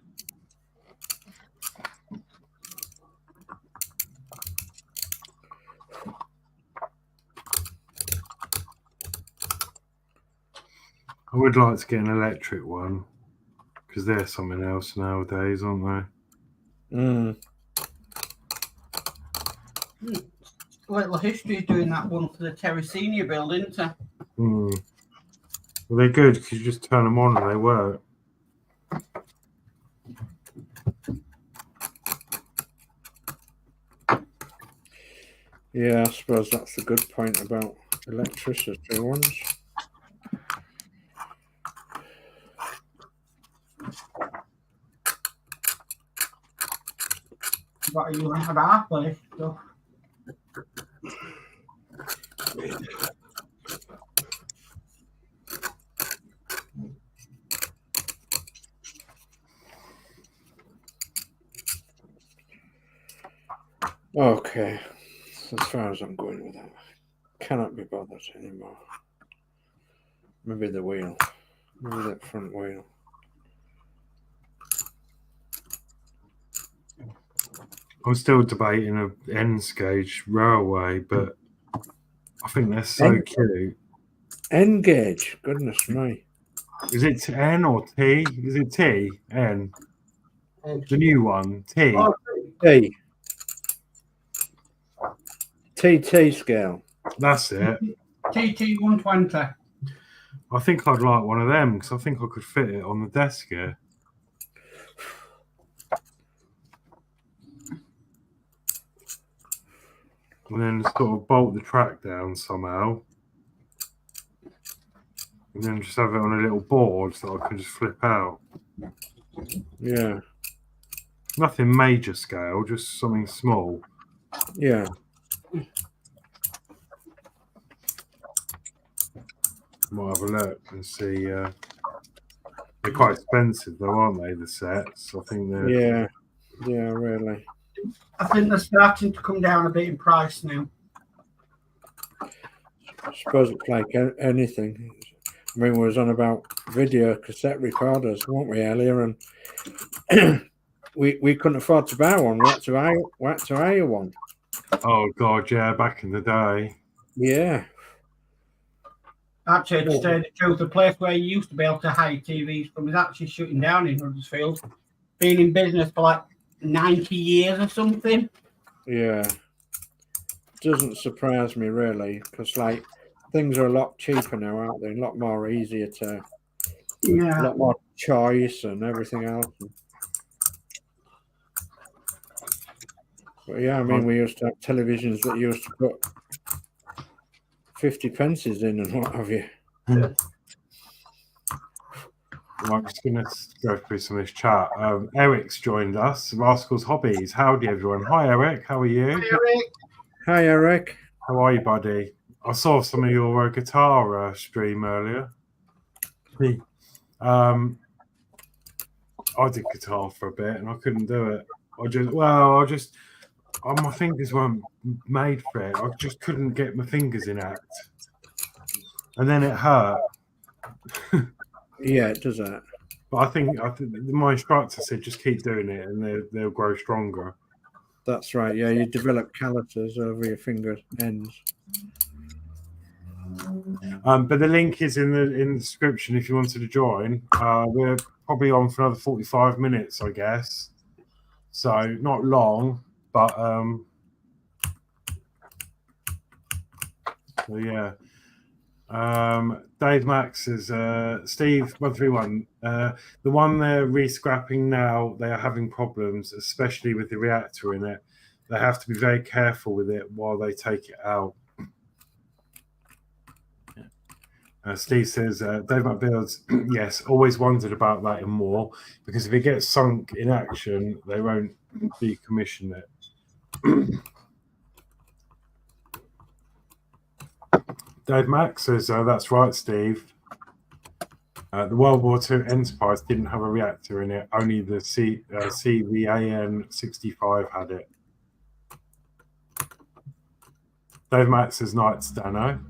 I would like to get an electric one because they're something else nowadays, aren't they? mm. Little history is doing that one for the Terracina build, isn't it? Mm. Well, they're good because you just turn them on and they work. Yeah, I suppose that's the good point about electricity ones. what you have our place. So. Okay, as far as I'm going with that, cannot be bothered anymore. Maybe the wheel, maybe that front wheel. I'm still debating a ends gauge railway, but I think they're so End- cute. End gauge, goodness me. Is it N or T? Is it T? N? The new one, T. Oh, T. TT scale. That's it. TT 120. I think I'd like one of them because I think I could fit it on the desk here. And then sort of bolt the track down somehow. And then just have it on a little board so I can just flip out. Yeah, Nothing major scale, just something small. yeah. Might have a look and see. They're quite expensive though, aren't they, the sets? I think they're... Yeah, yeah, really. I think they're starting to come down a bit in price now. I suppose it's like anything. I mean, we was on about video cassette recorders, weren't we, earlier? And we couldn't afford to buy one. We had to hire one. Oh God, yeah, back in the day. Yeah. Actually, to tell you the truth, the place where you used to be able to hire TVs from was actually shutting down in Huddersfield. Been in business for like 90 years or something. Yeah. Doesn't surprise me really, because like things are a lot cheaper now, aren't they? A lot more easier to, a Yeah. lot more choice and everything else. But yeah, I mean, we used to have televisions that used to put 50 pences in and what have you. Right, I'm just going to go through some of this chat. Eric's joined us, Rascals Hobbies. Howdy, everyone. Hi, Eric. How are you? Hi, Eric. Hi, Eric. How are you, buddy? I saw some of your guitar stream earlier. I did guitar for a bit and I couldn't do it. My fingers weren't made for it. I just couldn't get my fingers in act. And then it hurt. Yeah, it does that. But I think my instructor said just keep doing it and they'll grow stronger. That's right. Yeah, you develop calluses over your finger ends. But the link is in the description if you wanted to join. We're probably on for another 45 minutes, I guess. So not long, but so yeah. Dave Max is Steve 131. The one they're re-scrapping now, they are having problems, especially with the reactor in it. They have to be very careful with it while they take it out. Steve says, Dave Builds, yes, always wondered about that and more, because if it gets sunk in action, they won't decommission it. Dave Max says, that's right, Steve. The World War II Enterprise didn't have a reactor in it. Only the CVAN 65 had it. Dave Max says, nights, Danno.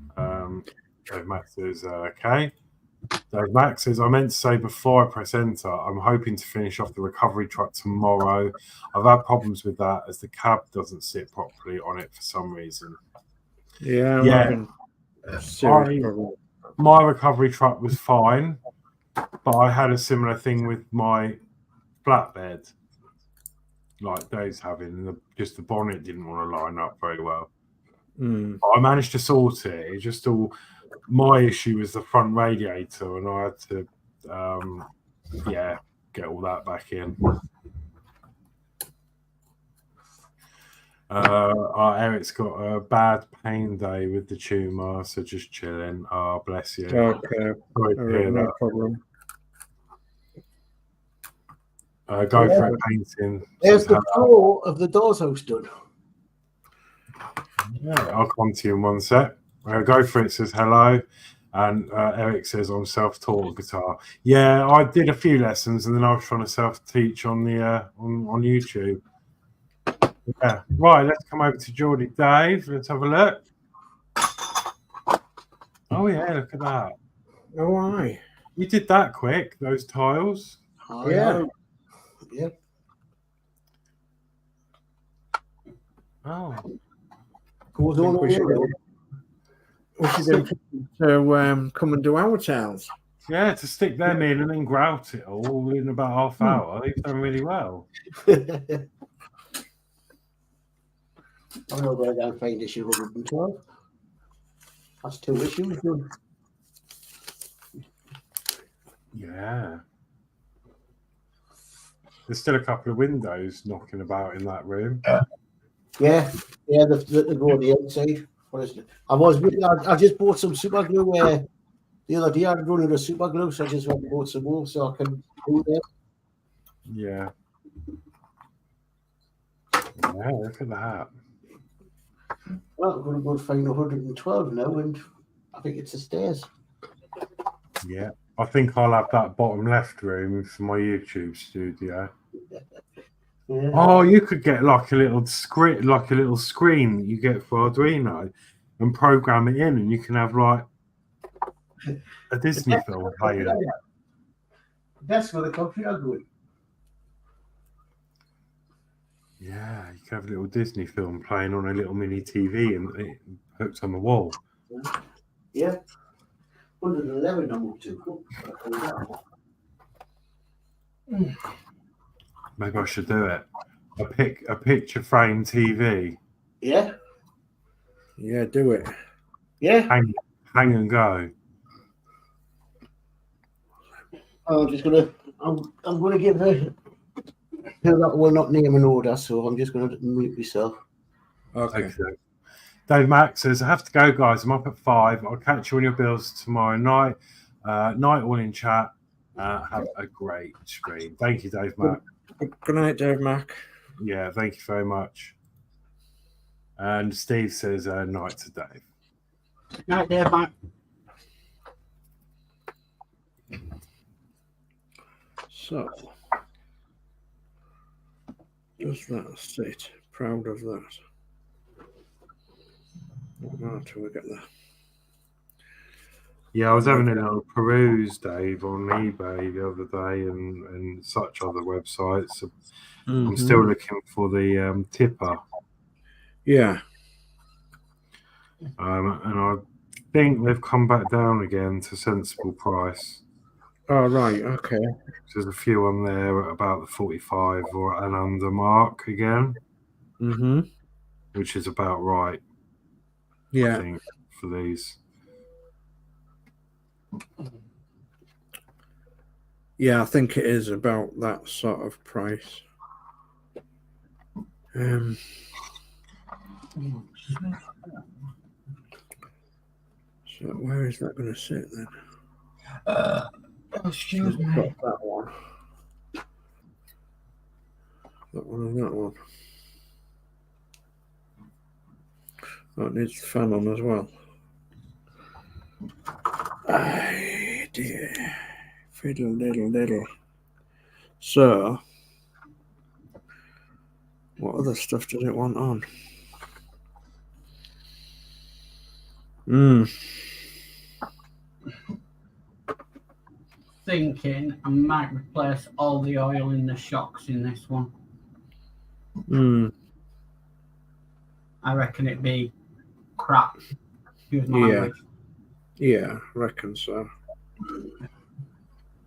Dave Max says, okay. Dave Max says, I meant to say before I press enter, I'm hoping to finish off the recovery truck tomorrow. I've had problems with that as the cab doesn't sit properly on it for some reason. Yeah, my recovery truck was fine, but I had a similar thing with my flatbed, like Dave's having. Just the bonnet didn't want to line up very well. Mm. But I managed to sort it. It just all my issue was the front radiator, and I had to, get all that back in. Eric's got a bad pain day with the tumour, so just chilling. Oh, bless you. Okay. Sorry to hear No that. problem. Go for it, painting. There's the floor of the doors house done. Yeah, I'll come to you in one sec. Go for it says hello. And Eric says I'm self-taught guitar. Yeah, I did a few lessons and then I was trying to self-teach on the on YouTube. Yeah. Right, let's come over to Geordie Dave. Let's have a look. Oh yeah, look at that. Oh, aye. You did that quick, those tiles. Yeah. Yeah. Oh. Goes all We should over. We should get to come and do our towels. Yeah, to stick them in and then grout it all in about half hour. They've done really well. I'm not going down find issue 112. That's 2 issues done. Yeah. There's still a couple of windows knocking about in that room. Yeah, the go on the outside. What is it? I just bought some super glue the other day. I'm running a super glue, so I just went and bought some more so I can do that. Yeah. Yeah, look at that. Well, I'm going to go find 112 now, and I think it's the stairs. Yeah. I think I'll have that bottom left room for my YouTube studio. Yeah. Oh, you could get like a little screen that you get for Arduino and program it in, and you can have like a Disney film playing. That's where the computer going. Yeah, you can have a little Disney film playing on a little mini TV and it hooked on the wall. Yeah. 111 I'm up to. Maybe I should do it. A picture frame TV. Yeah. Yeah, do it. Yeah. Hang and go. I'm gonna give her who that will not name an order, so I'm just gonna mute myself. Okay. Dave Mack says, I have to go, guys. I'm up at 5. I'll catch you on your bills tomorrow night. Night all in chat. Have a great stream. Thank you, Dave Mack. Good night, Dave Mack. Yeah, thank you very much. And Steve says, night to Dave. Night there, Mike. So, does that sit? Proud of that. Not till we get there. Yeah, I was having a little peruse, Dave, on eBay the other day and such other websites. I'm still looking for the tipper. Yeah. And I think they've come back down again to sensible price. Oh, right. Okay. There's a few on there at about the 45 or and under mark again, which is about right. Yeah. I think for these. Yeah, I think it is about that sort of price. So where is that going to sit then? Excuse me. Got that one. That one and that one. That needs the fan on as well. Ay, dear. Fiddle, diddle, diddle. So, what other stuff does it want on? Thinking I might replace all the oil in the shocks in this one. I reckon it'd be crap. Excuse my language. Yeah, I reckon so.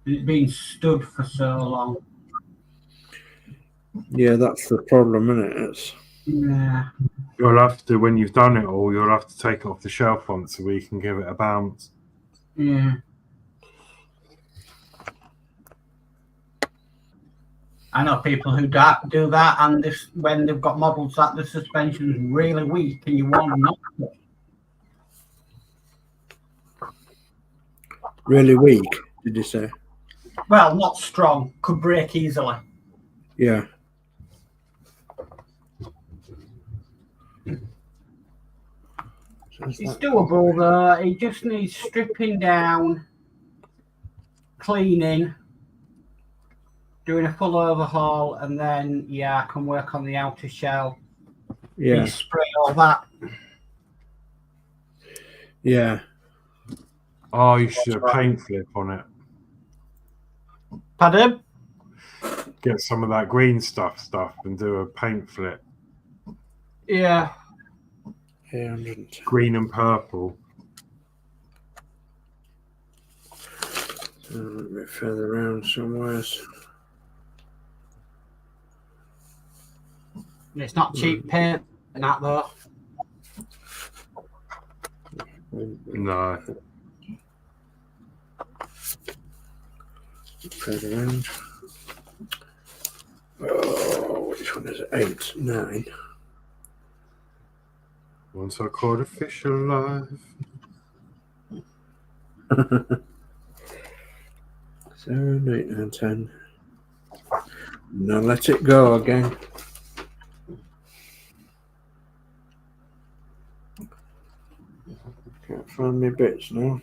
It's been stood for so long. Yeah, that's the problem, isn't it? It's... Yeah. You'll have to, when you've done it all, you'll have to take it off the shelf once a week and give it a bounce. Yeah. I know people who do that, and this when they've got models that the suspension is really weak and you want to knock it. Really weak, did you say? Well, not strong, could break easily. Yeah. It's doable though. It just needs stripping down, cleaning, doing a full overhaul, and then I can work on the outer shell. Yeah. Spray all that. Yeah. Oh, you should have paint flip on it. Pardon? Get some of that green stuff and do a paint flip. Yeah. Yeah. Green and purple. A little bit further around somewhere. It's not cheap paint, that though. No. Further around. Oh, which one is it? 8, 9. Once I caught a fish alive. 7, 8, 9, 10. Now let it go again. Can't find my bits now.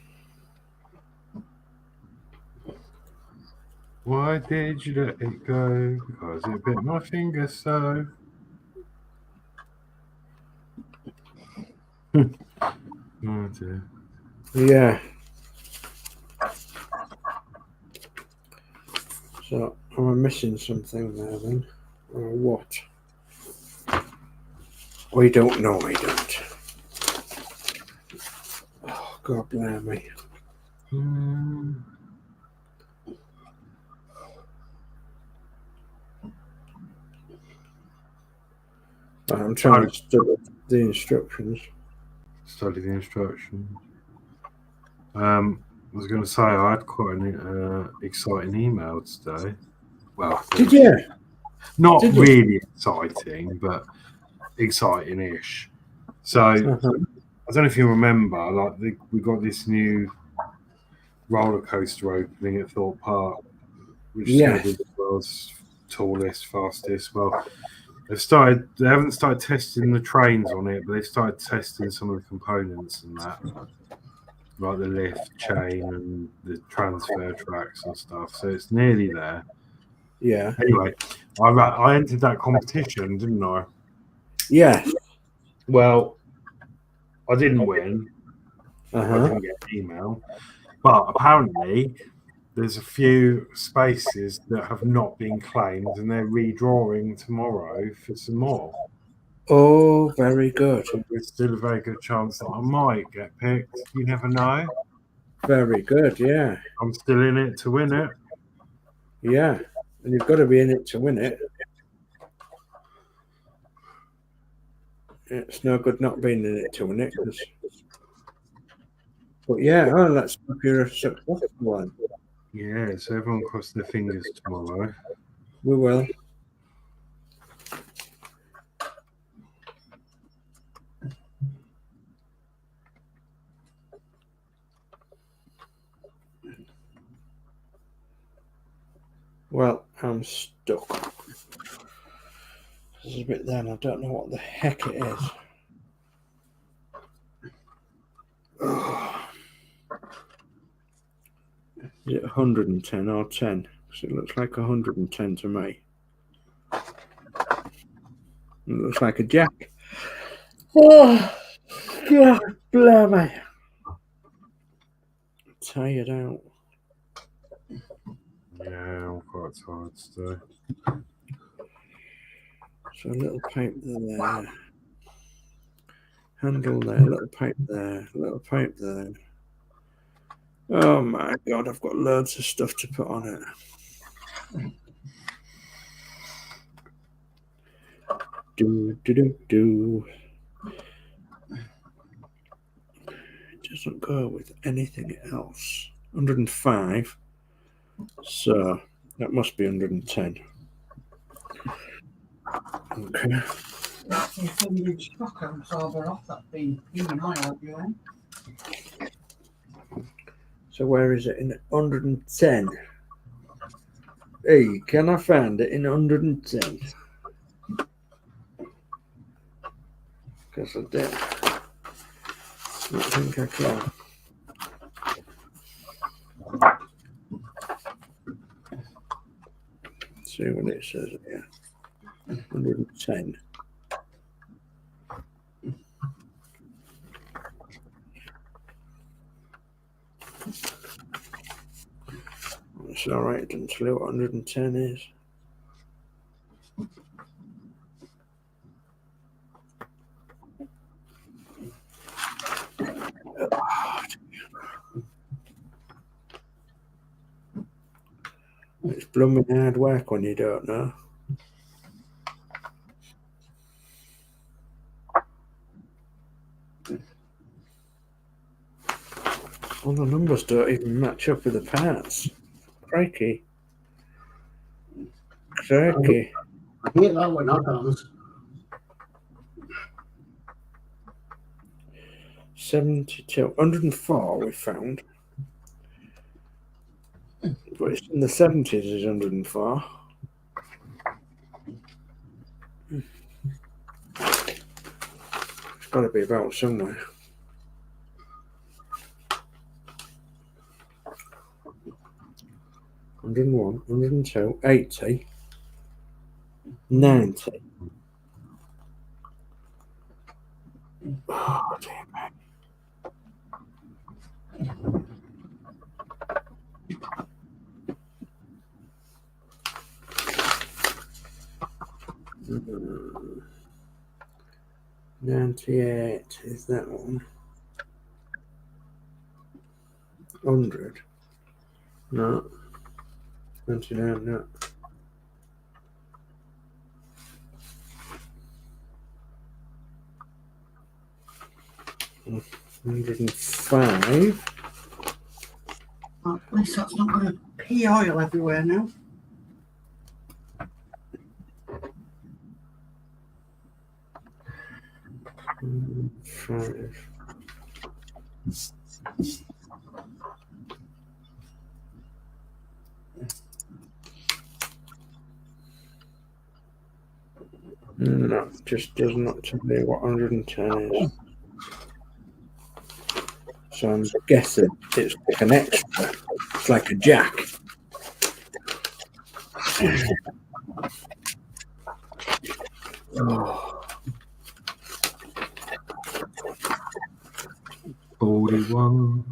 Why did you let it go? Because it bit my finger so. Oh dear. Yeah. So, am I missing something there then? Or what? We don't know, we don't. Oh, God bless me. I'm trying to study the instructions. Study the instructions. I was going to say I had quite an exciting email today. Well, did you? Not really exciting, but exciting-ish. So I don't know if you remember, like we got this new roller coaster opening at Thorpe Park, which is going to be the world's tallest, fastest. Well, they haven't started testing the trains on it, but they started testing some of the components and that, like the lift chain and the transfer tracks and stuff. So it's nearly there. Yeah. Anyway, I entered that competition, didn't I? Yeah. Well, I didn't win. I didn't get an email. But apparently, there's a few spaces that have not been claimed, and they're redrawing tomorrow for some more. Oh, very good. So there's still a very good chance that I might get picked. You never know. Very good, yeah. I'm still in it to win it. Yeah, and you've got to be in it to win it. It's no good not being in it to win it. But yeah, let's hope you're a successful one. Yeah, so everyone cross their fingers tomorrow. We will. Well, I'm stuck. There's a bit there and I don't know what the heck it is. Is it 110 or 10? Because it looks like 110 to me. It looks like a jack. Oh, God, blimey. Tired out. Yeah, I'm quite tired today. So a little pipe there. Handle there, little pipe there, little pipe there. Oh my God, I've got loads of stuff to put on it. Do. It doesn't go with anything else. 105. So that must be 110. Okay. That's a hundred stock absorber off that been in oil, So where is it? In 110. Hey, can I find it in 110? Because I did. I think I can. See what it says here. 110. It's all right. It doesn't tell you what 110 is. It's blooming hard work when you don't know. All the numbers don't even match up with the parts. Crikey. Crikey. I hate that when that happens. 72. 104 we found. But it's in the 70s is 104. It's got to be about somewhere. 101, 102, 80, 90. Oh, damn it. Mm. 98 is that one. 100. No. 99, no. Mm, 105. At least that's not going to pee oil everywhere now. Five. No, just does not tell me what 110 is. So I'm guessing it's like an extra. It's like a jack. Oh. 41.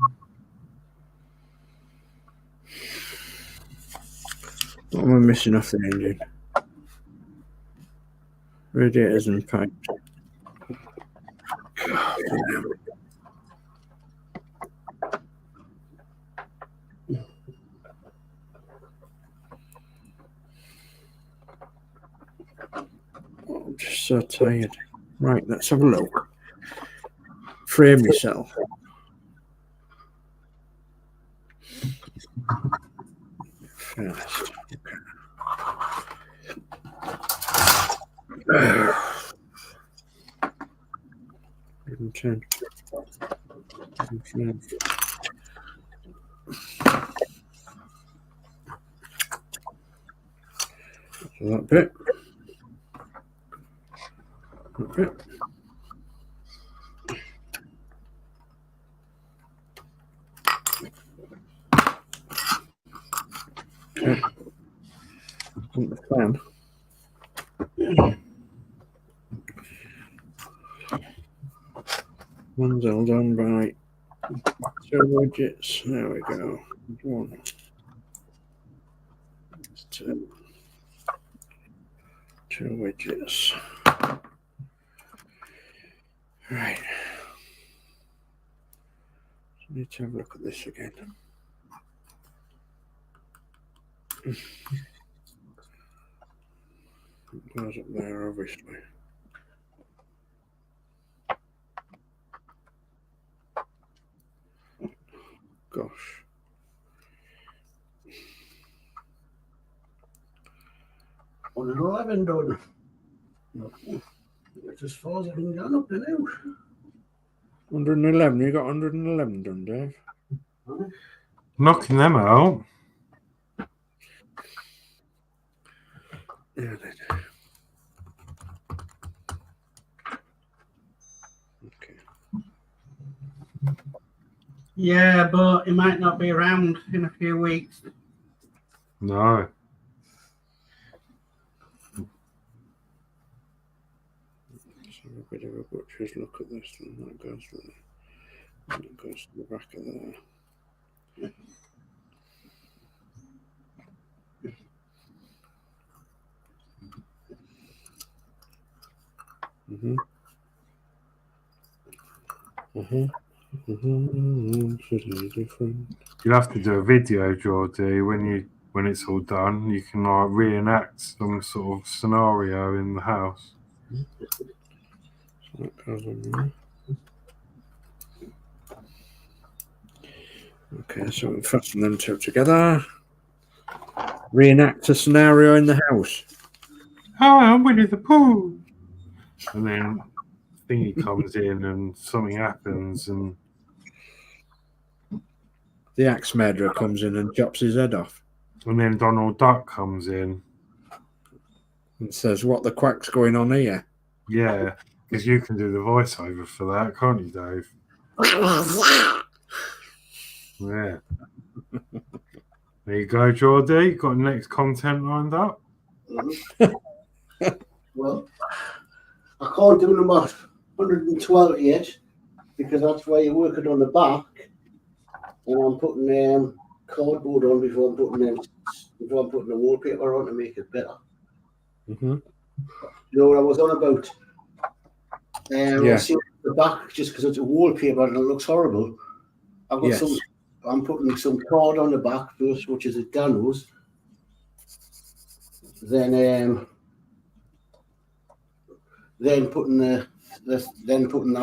What am I missing off the engine? Radiators and pipes. Oh, I'm just so tired. Right, let's have a look. Frame yourself. First. Okay. 110. 105. So that bit. That bit. Okay. On the fan. One's all done by 2 widgets. There we go. 1. 2. 2 widgets. Right. So I need to have a look at this again. It goes up there, obviously. Gosh. On an 11 done. It's as far as I can get up to now. 111. You got 111 done, Dave. Knocking them out. Yeah, then. Okay. Yeah, but he might not be around in a few weeks. No. So a bit of a butcher's look at this, and that goes to the back of there. Different. You'll have to do a video, Geordie, when it's all done. You can like reenact some sort of scenario in the house. So that goes on there. Okay, so we fasten them two together. Reenact a scenario in the house. Hi, I'm Winnie the Pooh. And then Thingy comes in and something happens and The axe murderer comes in and chops his head off then Donald Duck comes in. and says, "What the quack's going on here?" Yeah, because you can do the voiceover for that, can't you, Dave? Yeah. There you go, Geordie. Got next content lined up. Well, I can't do number 112 yet because that's where you're working on the back, and I'm putting cardboard on before I'm putting the wallpaper on to make it better. Mm-hmm. You know what I was on about? Yeah. I see the back just because it's a wallpaper and it looks horrible. I've got Yes. I'm putting some card on the back first, which is a Danno's. Then putting that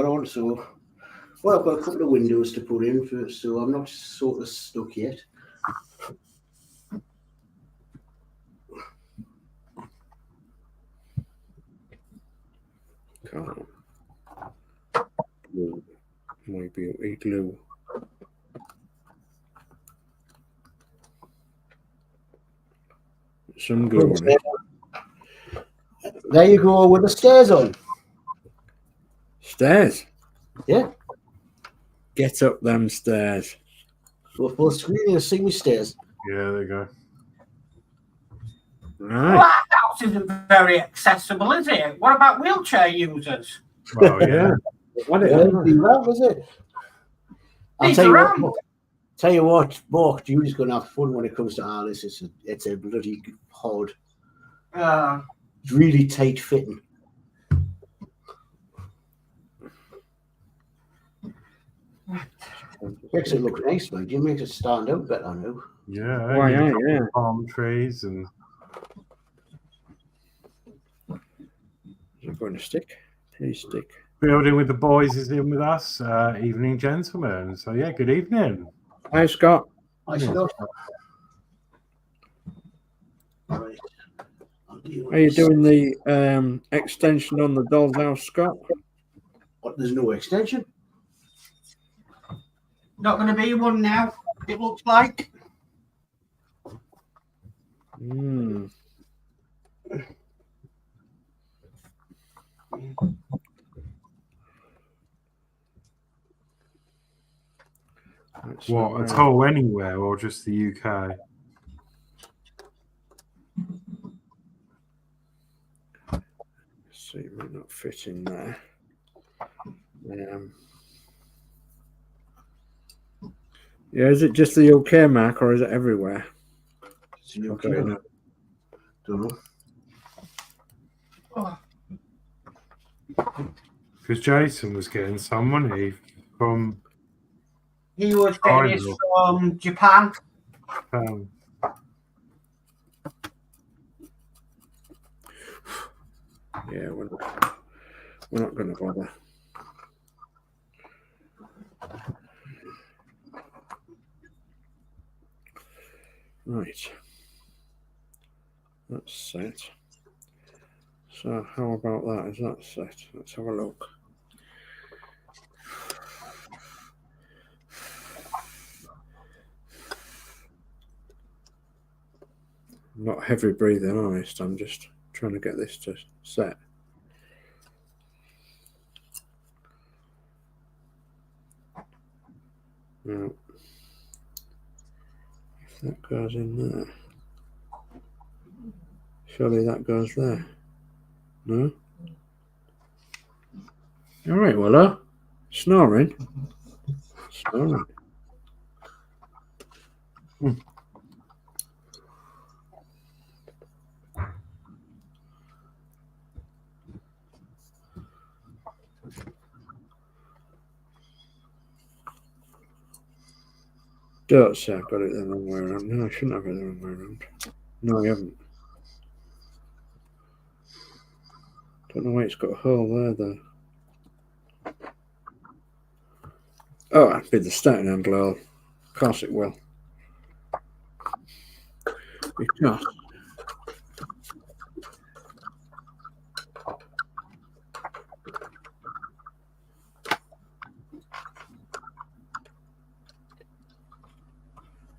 on. So, well, I've got a couple of windows to put in first, so I'm not sort of stuck yet. Glue. My beauty glue. Some glue on it. There you go with the stairs on. Stairs. Yeah. Get up them stairs. Well, full screen, you'll see me stairs. Yeah, there you go. Right. Well, that house isn't very accessible, is it? What about wheelchair users? Well, yeah. What Yeah, that was it. These are Tell you what, Mark, Julie's going to have fun when it comes to all this. It's a bloody hard, it's really tight fitting. Makes it look nice, mate. You make it stand out better now. Yeah. Why, you got yeah. palm trees and Is it going to stick? Please stick. building with the boys is in with us. Evening, gentlemen. So, yeah, good evening. Hi, Scott. I should not. Right. Are you doing the extension on the doll's house, Scott? What, there's no extension? Not going to be one now, it looks like. Hmm. What, at all anywhere or just the UK? See, it might not fit in there. Yeah, is it just the UK mark or is it everywhere? It's in your Okay, okay. no. Don't know. Oh, Because Jason was getting some money from he was getting his from Japan. Yeah, we're not going to bother. Right. That's set. So how about that? Is that set? Let's have a look. I'm not heavy breathing, honest. I'm just trying to get this to set. Now, if that goes in there, surely that goes there. No? All right, Willow. Snoring. Snoring. Don't say I've got it the wrong way around. No, I shouldn't have it the wrong way around. No, I haven't. Don't know why it's got a hole there, though. Oh, it'll be the starting angle. Of course it will. Because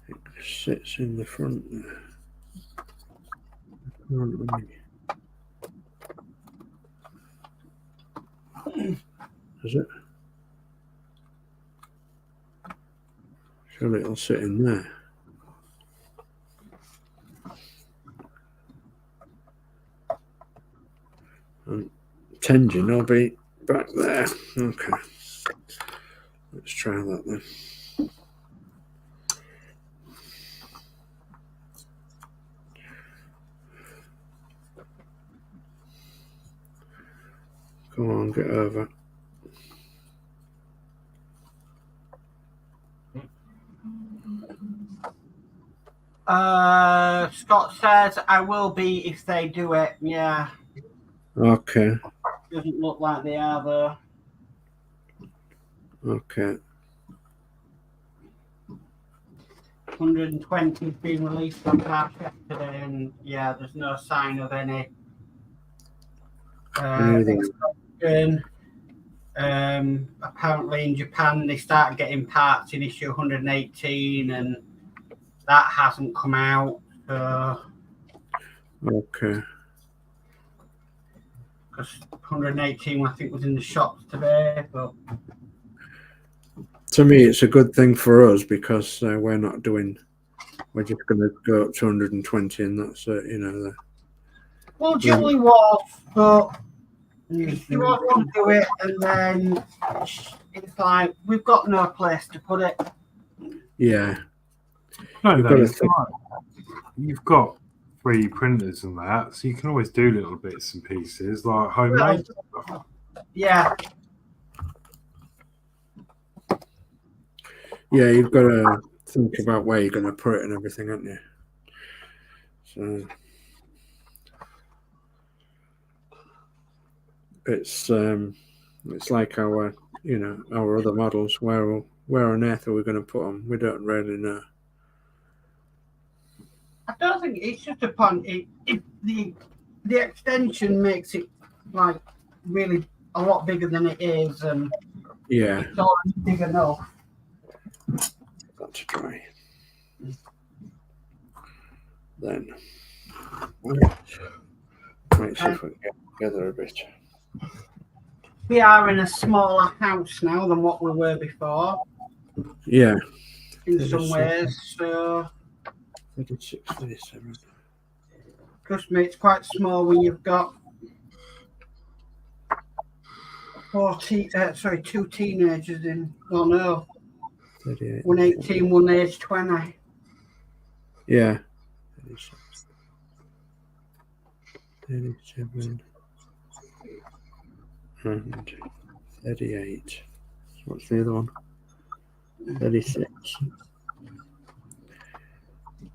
it sits in the front there. Does it? Surely it'll sit in there. And tension will be back there. Okay. Let's try that then. Come on, get over. Scott says I will be if they do it. Yeah. Okay. Doesn't look like they are though. Okay. 120 has been released on Partwork today, and yeah, there's no sign of any expansion. Apparently in Japan they started getting parts in issue 118, and that hasn't come out. Okay. Because 118 I think was in the shops today, but to me it's a good thing for us because we're not doing. We're just going to go up to 120, and that's it. You know. well, Julie was, but she was going to do it, and then it's like we've got no place to put it. Yeah. No, you've got 3D printers and that, so you can always do little bits and pieces like homemade stuff. Yeah. Yeah, you've got to think about where you're going to put it and everything, haven't you? So it's like our our other models. Where on earth are we going to put them? We don't really know. I don't think it's just upon it. The extension makes it like really a lot bigger than it is, and yeah, it's already big enough. Got to try. Then right, see if we can get together a bit. We are in a smaller house now than what we were before. Yeah, in some ways. So 36, 37. Trust me, it's quite small when you've got 2 teenagers in. Oh no, 38. one 18, one age 20. Yeah. 36, 37 and 38. What's the other one? 36.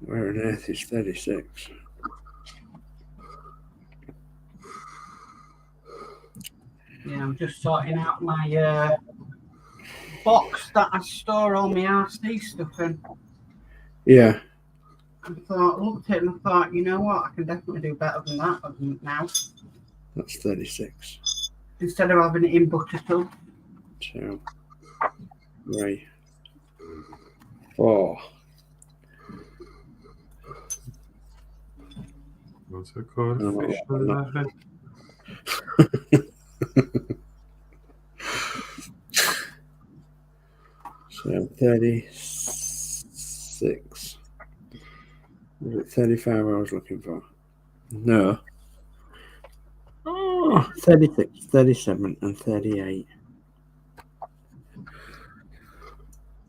Where on earth is 36? Yeah, I'm just sorting out my box that I store all my RC stuff in. Yeah. I looked at it and I thought, you know what, I can definitely do better than that now. That's 36. Instead of having it in Butterfield. 2, 3, 4. What's it called? No, Fish no. then? So 36. Was it 35 I was looking for? No. Oh, 36, 37, and 38.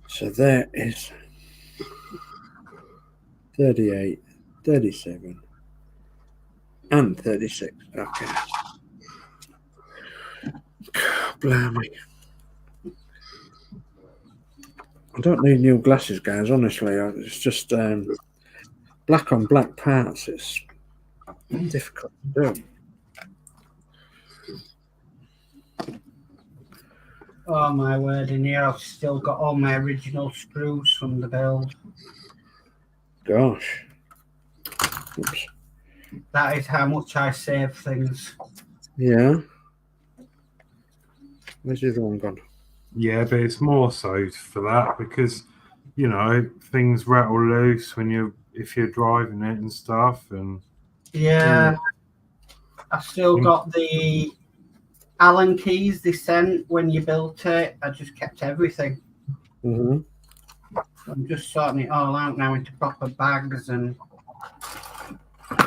So there is 38, 37, and 36. Okay. Blimey. I don't need new glasses, guys, honestly. It's just black on black parts. It's difficult to do. Oh my word, in here I've still got all my original screws from the build. Gosh. Oops. That is how much I save things. Yeah. Where's the other one gone? Yeah, but it's more so for that because, you know, things rattle loose if you're driving it and stuff. And yeah, I've still got the Allen keys they sent when you built it. I just kept everything. Mm-hmm. I'm just sorting it all out now into proper bags, and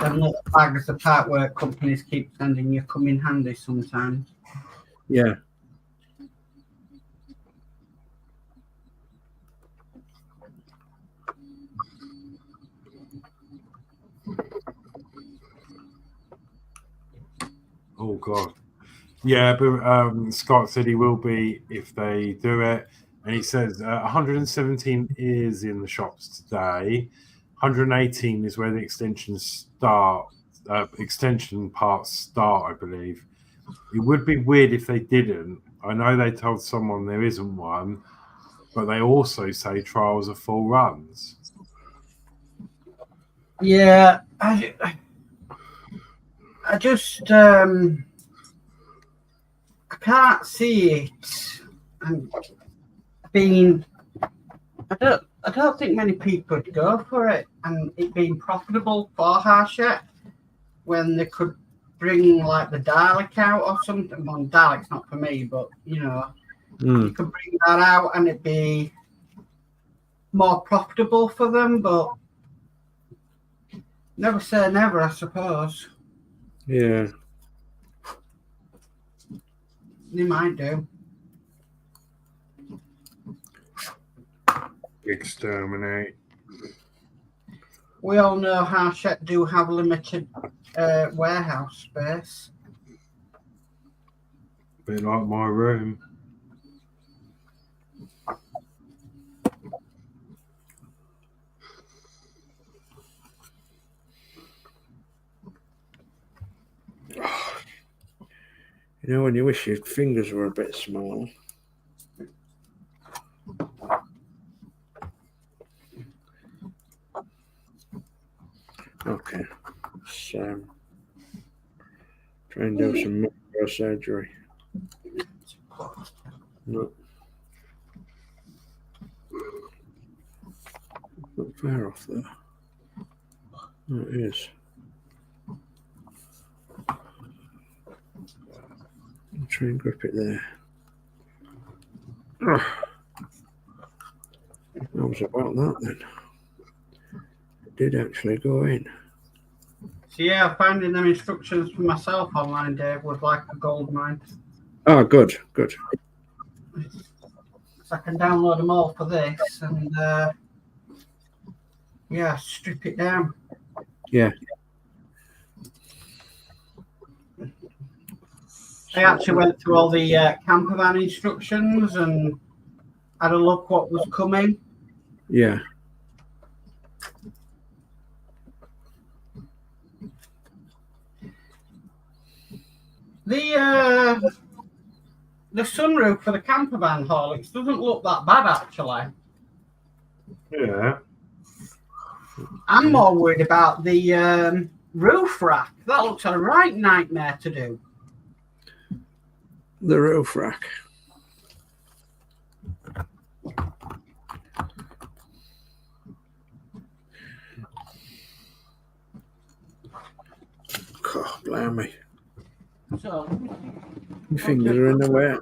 them little bags the partwork companies keep sending you come in handy sometimes. Yeah. oh god, yeah. But Scott said he will be if they do it, and he says 117 is in the shops today. 118 is where the extensions start. Extension parts start, I believe. It would be weird if they didn't. I know they told someone there isn't one, but they also say trials are full runs. Yeah, I just I can't see it and being. I don't think many people would go for it and it being profitable for Harshett when they could bring like the Dalek out or something. Well, Dalek's not for me, but you know, you could bring that out and it'd be more profitable for them. But never say never, I suppose. Yeah. They might do. Exterminate. We all know Harshett do have limited warehouse space. Bit like my room. You know when you wish your fingers were a bit small. Okay. So, try and do some microsurgery. No. Not far off there. Oh, it is. I'll try and grip it there. That was about that then. It did actually go in. So yeah, finding them instructions for myself online, Dave, was like a gold mine. Oh, good, good. So I can download them all for this and yeah, strip it down. Yeah. I actually went through all the camper van instructions and had a look what was coming. Yeah. The sunroof for the camper van Horlixs doesn't look that bad actually. Yeah. I'm more worried about the roof rack. That looks a right nightmare to do. The roof rack. Blimey. So, My fingers are in the way.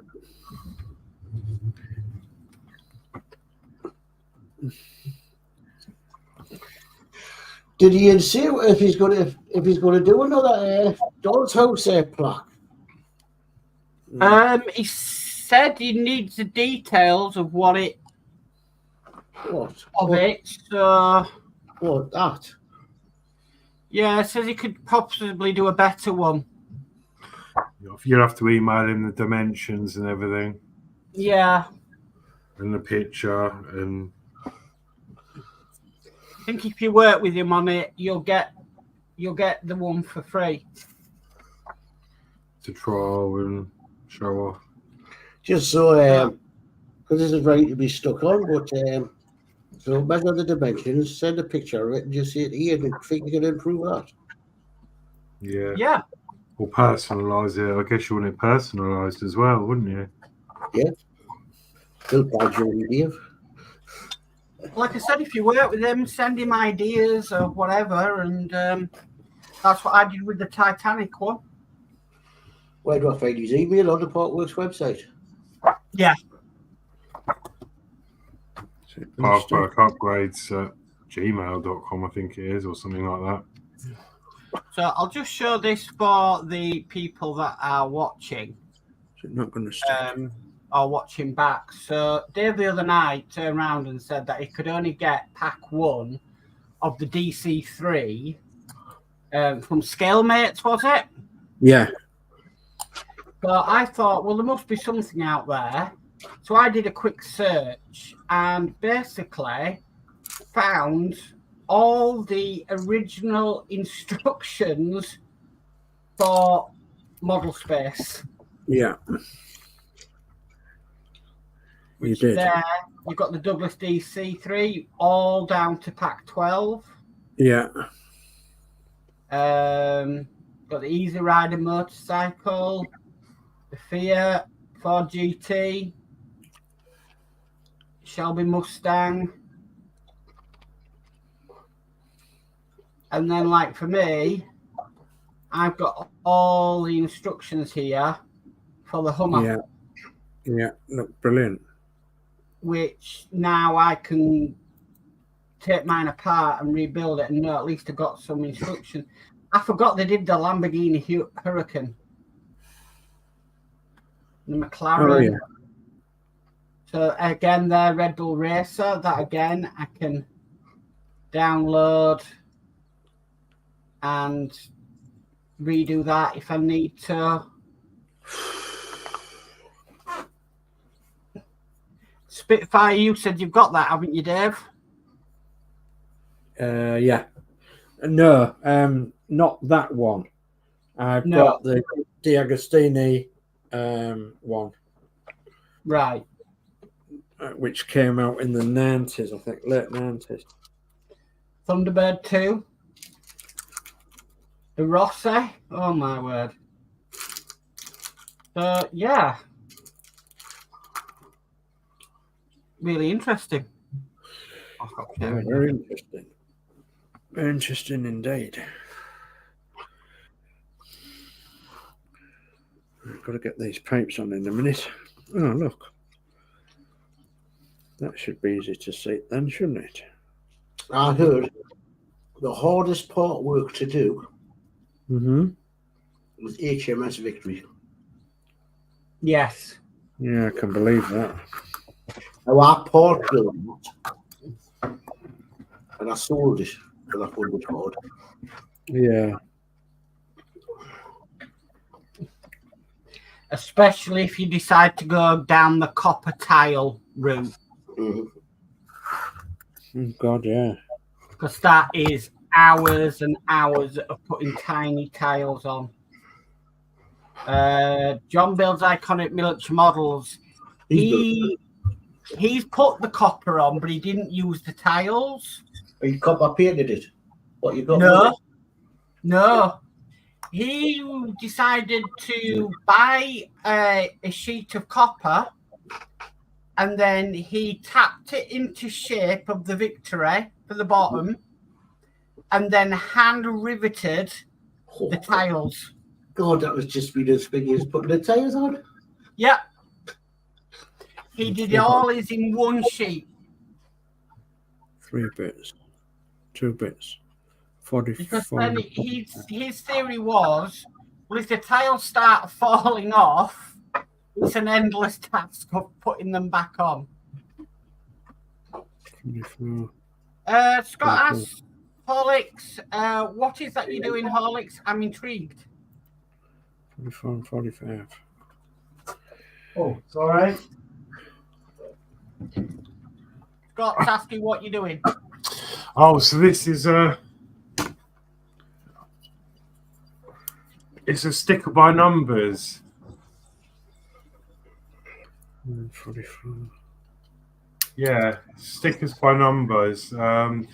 Did he say if he's going to do another doll's house plaque? he said he needs the details of what it. What? So What that? yeah, says he could possibly do a better one. You'll have to email him the dimensions and everything, Yeah, and the picture, and I think if you work with him on it, you'll get the one for free. to trial and show off. Just so, because this is ready to be stuck on, but so measure the dimensions, send a picture of it, and just see it here, and think you can improve that. Yeah. Yeah. Or personalise it. I guess you want it personalised as well, wouldn't you? Yeah. Still by Geordie Dave. Like I said, if you work with him, send him ideas or whatever, and that's what I did with the Titanic one. Where do I find his email? On the Partworks website. Yeah. Partwork upgrades at gmail.com, I think it is, or something like that. So I'll just show this for the people that are watching. Is it not going to stop? Or watching back. So Dave the other night turned around and said that he could only get pack 1 of the DC3 from Scalemates, was it? Yeah. But I thought, well, there must be something out there. So I did a quick search and basically found all the original instructions for model space. Yeah. You did. There, you've got the Douglas DC3 all down to pack 12. Yeah. Got the Easy Rider motorcycle, the Fiat, Ford GT, Shelby Mustang. And then, like for me, I've got all the instructions here for the Hummer. Yeah. Yeah. Look brilliant. Which now I can take mine apart and rebuild it and know at least I've got some instruction. I forgot they did the Lamborghini Hurricane. The McLaren. Oh, yeah. So again, the Red Bull Racer, that again I can download and redo that if I need to. Spitfire, you said you've got that, haven't you, Dave? Yeah. No, not that one. I've got the D'Agostini one. Right. Which came out in the 90s, I think, late 90s. Thunderbird 2. The Rossi. Oh, my word. So, yeah. Really interesting. Yeah, very interesting. Very interesting indeed. I've got to get these pipes on in a minute. Oh, look. That should be easy to see then, shouldn't it? I heard the hardest part work to do was HMS Victory. Yes. Yeah, I can believe that. Now I part built it and I sold it because I found it hard. Yeah. Especially if you decide to go down the copper tile route. Mm-hmm. Oh, God, yeah. Because that is hours and hours of putting tiny tiles on. John Builds Iconic Military Models. He's put the copper on, but he didn't use the tiles. You copper painted it. What you got? No. He decided to buy a sheet of copper and then he tapped it into shape of the Victory for the bottom and then hand riveted the tiles. God, that was just been as big as putting the tyres on. Yep. He did all his in one sheet. 3 bits, 2 bits, Because 44. then his theory was, well, if the tiles start falling off, it's an endless task of putting them back on. 24. Scott asks, Horlixs, what is that you do in Horlixs? I'm intrigued. 44 and 45. Oh, it's all right. Scott's asking what you're doing. Oh, so this is it's a sticker by numbers. 44. Yeah, stickers by numbers. I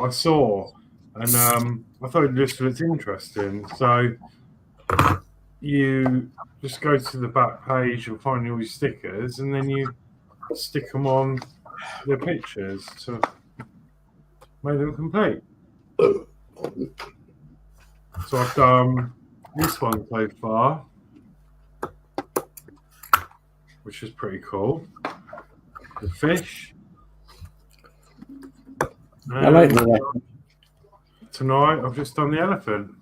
saw, and I thought it just looked interesting. So you just go to the back page, you'll find all your stickers, and then you stick them on the pictures to make them complete. So I've done this one so far, which is pretty cool. The fish. I like that. Tonight I've just done the elephant.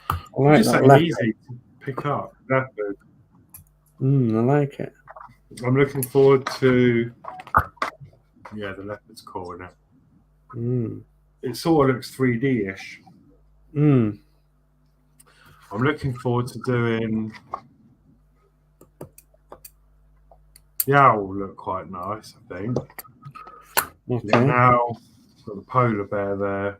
I like Just that. so easy to pick up. Leopard. I like it. I'm looking forward to. Yeah, the leopard's cool, isn't it? It sort of looks 3D-ish. I'm looking forward to doing. The owl will look quite nice, I think. Okay. Now, got the polar bear there.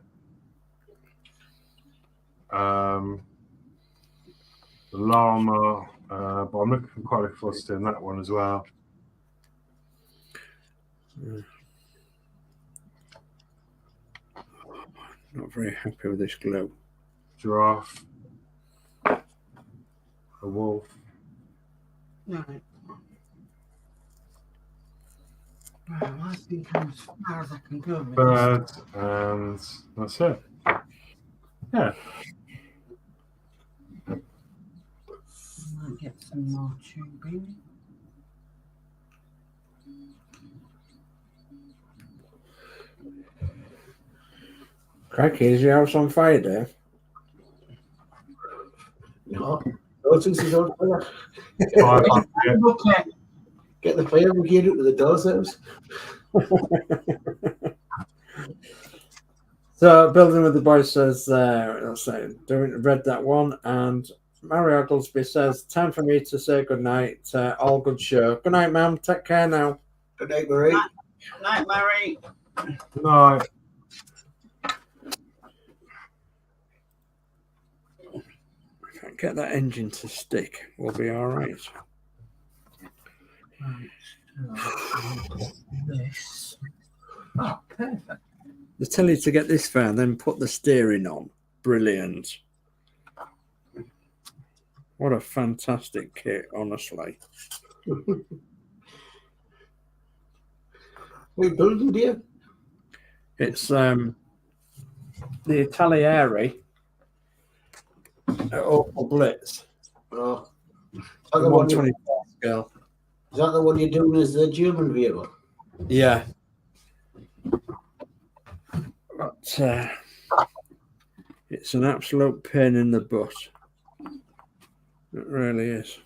The llama, but I'm quite looking forward to doing that one as well. Not very happy with this glue. Giraffe, a wolf. Right. Well, I think I'm as far as I can go with Bird, and that's it. Yeah. Might get some more tubing. Crikey, is your house on fire, Dave? No, no, since he's on fire. Okay. Get the fire brigade up to the door's house. So, Building with the Boys says, read that one, and Mario Oglesby says, time for me to say goodnight. All good show. Good night, ma'am. Take care now. Good night, Marie. Good night, Mary. No. If I get that engine to stick, we'll be all right. This. Oh, perfect. They tell you to get this far, then put the steering on. Brilliant. What a fantastic kit, honestly. What building, dear? It's the Italieri Opel Blitz. Oh. Is that the one 124 scale. Is that the one you're doing as the German vehicle? Yeah. But it's an absolute pain in the butt. It really is.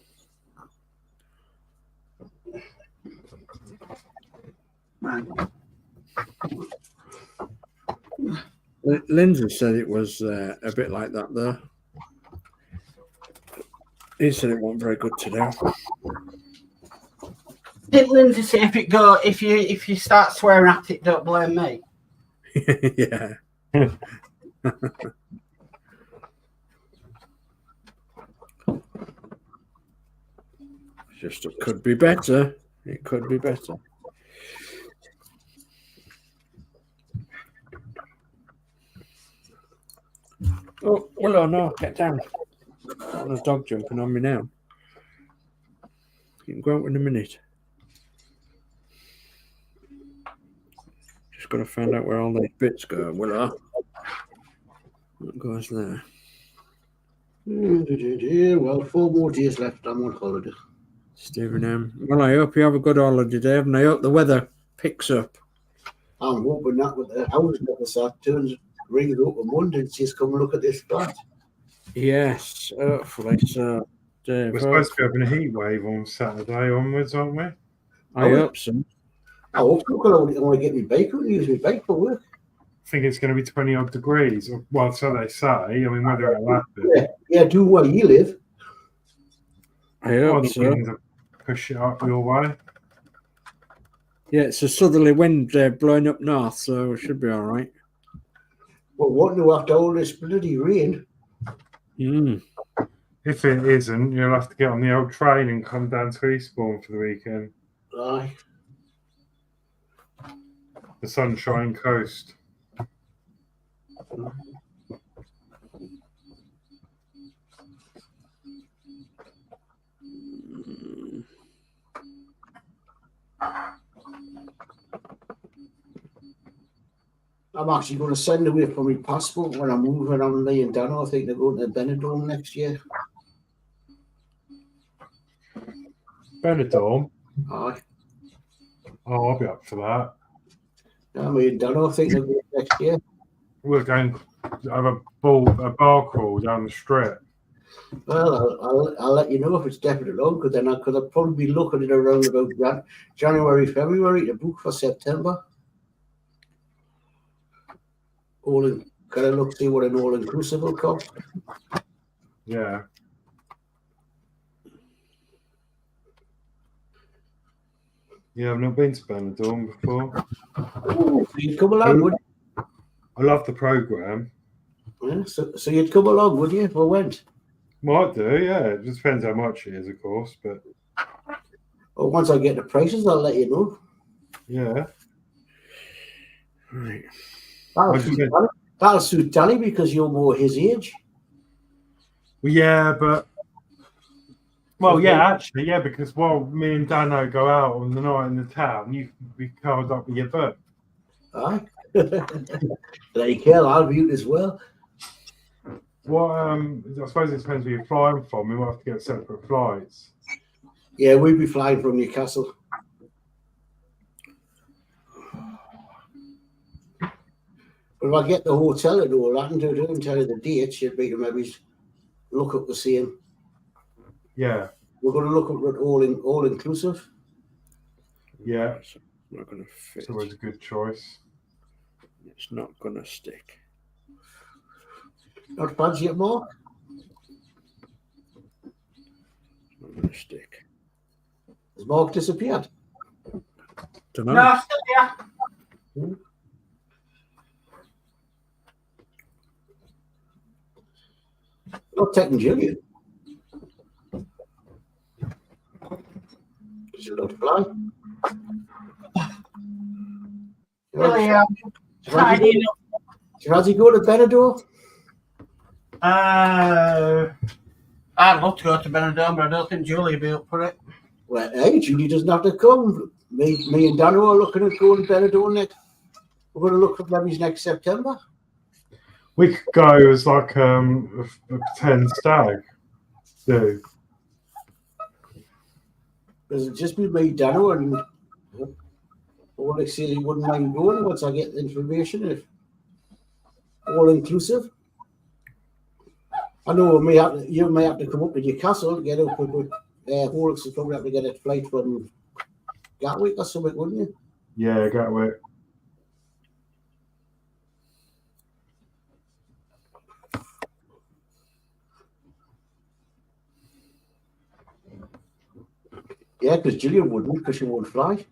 Lindsey said it was a bit like that, though. He said it wasn't very good today. Did Lindsay say if you start swearing at it, don't blame me? Yeah. Just it could be better. It could be better. Oh, well, no, get down. There's a dog jumping on me now. You can go out in a minute. Just got to find out where all these bits go. Willow. What goes there? Well, 4 more days left. I'm on holiday. Stephen M. Well, I hope you have a good holiday, Dave, and I hope the weather picks up. I'm hoping that with the house never start turns rings up on Monday and says, "Come look at this flat." Yes, hopefully so. Dave, We're supposed to be having a heat wave on Saturday onwards, aren't we? I hope so. I hope so, because I want to get my bike out and use my bike for work. I think it's going to be 20 odd degrees. Well, so they say. I mean, whether it'll happen. Yeah, do where you live. I hope so. Push it up your way. Yeah, it's a southerly wind blowing up north, so it should be all right. But what do after all this bloody rain? If it isn't, you'll have to get on the old train and come down to Eastbourne for the weekend. Aye. The Sunshine Coast. I'm actually going to send away for my passport when I'm moving on me and Danno. I think they're going to Benidorm next year. Benidorm? Aye. Oh, I'll be up for that. Yeah, me and Danno, I think they're going next year. We're going to have a bar crawl down the strip. Well, I'll let you know if it's definitely on, because then I could have probably be looking at it around about January, February to book for September. Can I look see what an all-inclusive will cost? Yeah. Yeah, I've not been to Benidorm before. Oh, so you'd come along, would you? I love the programme. Yeah, so you'd come along, would you, if I went? Might do, yeah. It just depends how much it is, of course, but... Well, once I get the prices, I'll let you know. Yeah. Right. That'll suit Danny because you're more his age. Well, yeah, but... Well, yeah, actually, yeah, because while me and Danno go out on the night in the town, you can be curled up with your book. Aye. There you go, I'll mute as well. Well, I suppose it depends where you're flying from. We might have to get separate flights. Yeah, we'll be flying from Newcastle. But if I get the hotel and all that and do and tell you the dates, you'd be to maybe look up the same. Yeah. We're going to look up at all inclusive. Yeah. It's not going to fit. It's always a good choice. It's not going to stick. Not fancy it, Mark? It's not going to stick. Has Mark disappeared? Don't know. No, still here. Not taking Gillian. She'll not fly. Really, So has he go to Benidorm? I'd love to go to Benidorm, but I don't think Julie will be up for it. Well, hey, Julie doesn't have to come. Me and Danno are looking at going to Benidorm next. We're going to look for maybe next September. We could go as like a pretend stag do. Because it'd just be me, Danno, and Horlixs said he wouldn't mind going once I get the information. If all inclusive. I know you may have to come up to Newcastle to get up with Horlixs will probably have to get a flight from Gatwick or something, wouldn't you? Yeah, Gatwick. Yeah, because Gillian wouldn't, because she won't fly.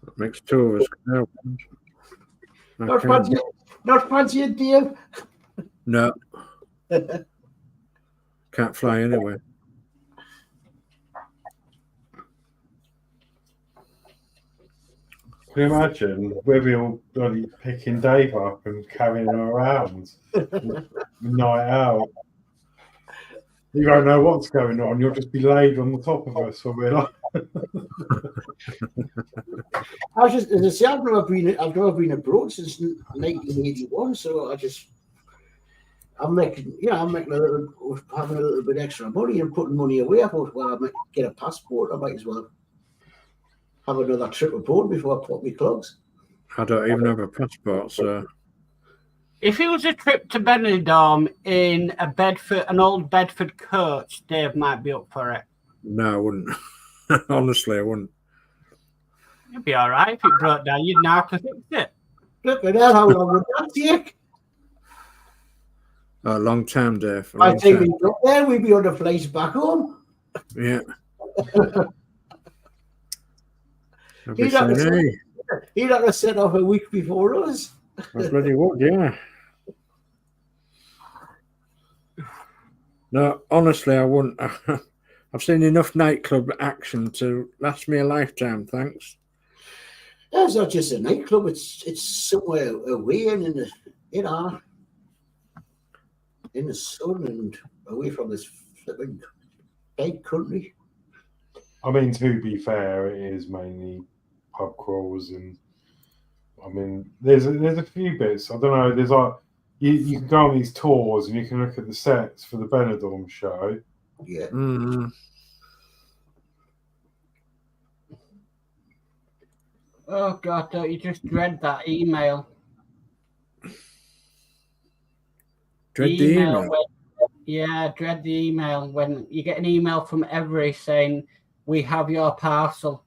That makes two of us. No. Not fancy it, Dave. No. Can't fly anywhere. Can you imagine we're all bloody picking Dave up and carrying him around night out? You don't know what's going on. You'll just be laid on the top of us when we're like. I was just, as I say, I've never been abroad since 1981, so I'm making having a little bit extra money and putting money away. I thought, well, I might get a passport. I might as well have another trip abroad before I put my clogs. I don't even have a passport, so. If it was a trip to Benidorm in an old Bedford coach, Dave might be up for it. No, I wouldn't. Honestly, I wouldn't. It'd be all right if it broke down. You'd know how to fix it. Look at that, how long would that take? A long time, Dave. I think we'd be up there, we'd be on the flights back home. Yeah. He'd have to set off a week before us. I bloody would, yeah. No, honestly, I wouldn't. I've seen enough nightclub action to last me a lifetime, thanks. It's not just a nightclub, it's somewhere away and in the sun and away from this flipping big country. I mean, to be fair, it is mainly pub crawls, and I mean, there's a few bits. I don't know. There's like you can go on these tours and you can look at the sets for the Benidorm show. Yeah. Mm. Oh God, don't you just dread that email? Dread the email? Dread the email when you get an email from Every saying, "We have your parcel."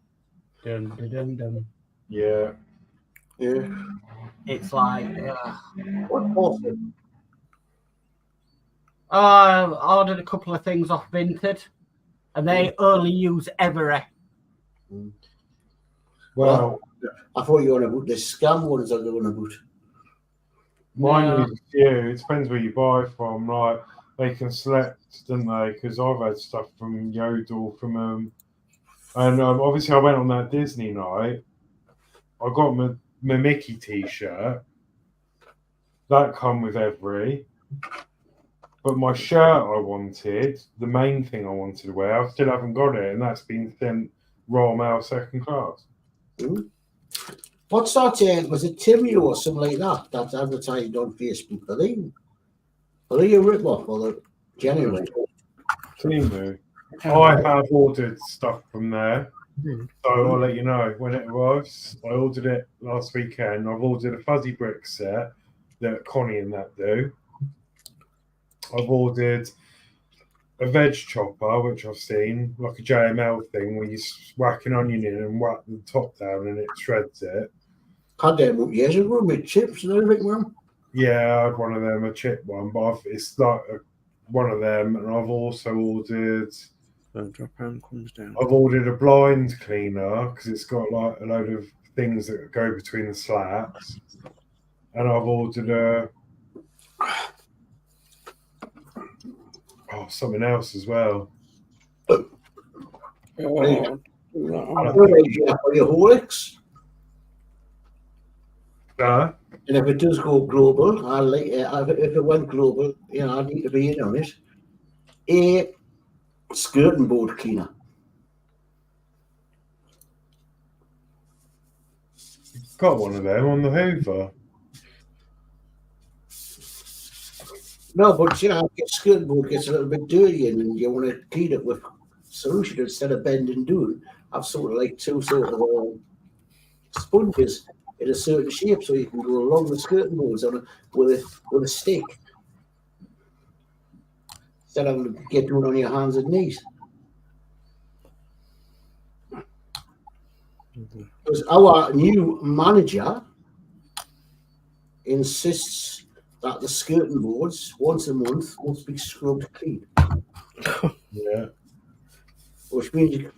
Dun, dun, dun, dun. Yeah. Yeah. It's like, What awesome. I ordered a couple of things off Vinted, and they only use Every. Well, I thought you were on about the scam ones that they're on about. mine use a few. It depends where you buy from. Like they can select, don't they? Because I've had stuff from Yodel, from and obviously I went on that Disney night. I got my Mickey T-shirt. That come with Every. But my shirt I wanted, the main thing I wanted to wear, I still haven't got it, and that's been sent Royal Mail second class. Mm. What's that? Was it Timmy or something like that? That's advertised on Facebook. Are they a rip-off or the genuine? Timu. I have ordered stuff from there, so I'll let you know when it arrives. I ordered it last weekend. I've ordered a fuzzy brick set that Connie and that do. I've ordered a veg chopper, which I've seen, like a JML thing, where you whack an onion in and whack the top down and it shreds it. Had them up years ago with chips and everything, man. Yeah, I had one of them, a chip one, but it's like one of them, and I've also ordered. Comes down. I've ordered a blind cleaner because it's got like a load of things that go between the slats, and I've ordered something else as well. Are your Horlixs? And if it does go global, if it went global, I need to be in on it. A skirting board cleaner. Got one of them on the Hoover. No, but your skirting board gets a little bit dirty and you want to clean it with solution instead of bend and do. I've sort of like two sort of sponges in a certain shape so you can go along the skirting boards with a stick. Instead of having to get doing on your hands and knees. Because our new manager insists that the skirting boards once a month must be scrubbed clean. Yeah. Which means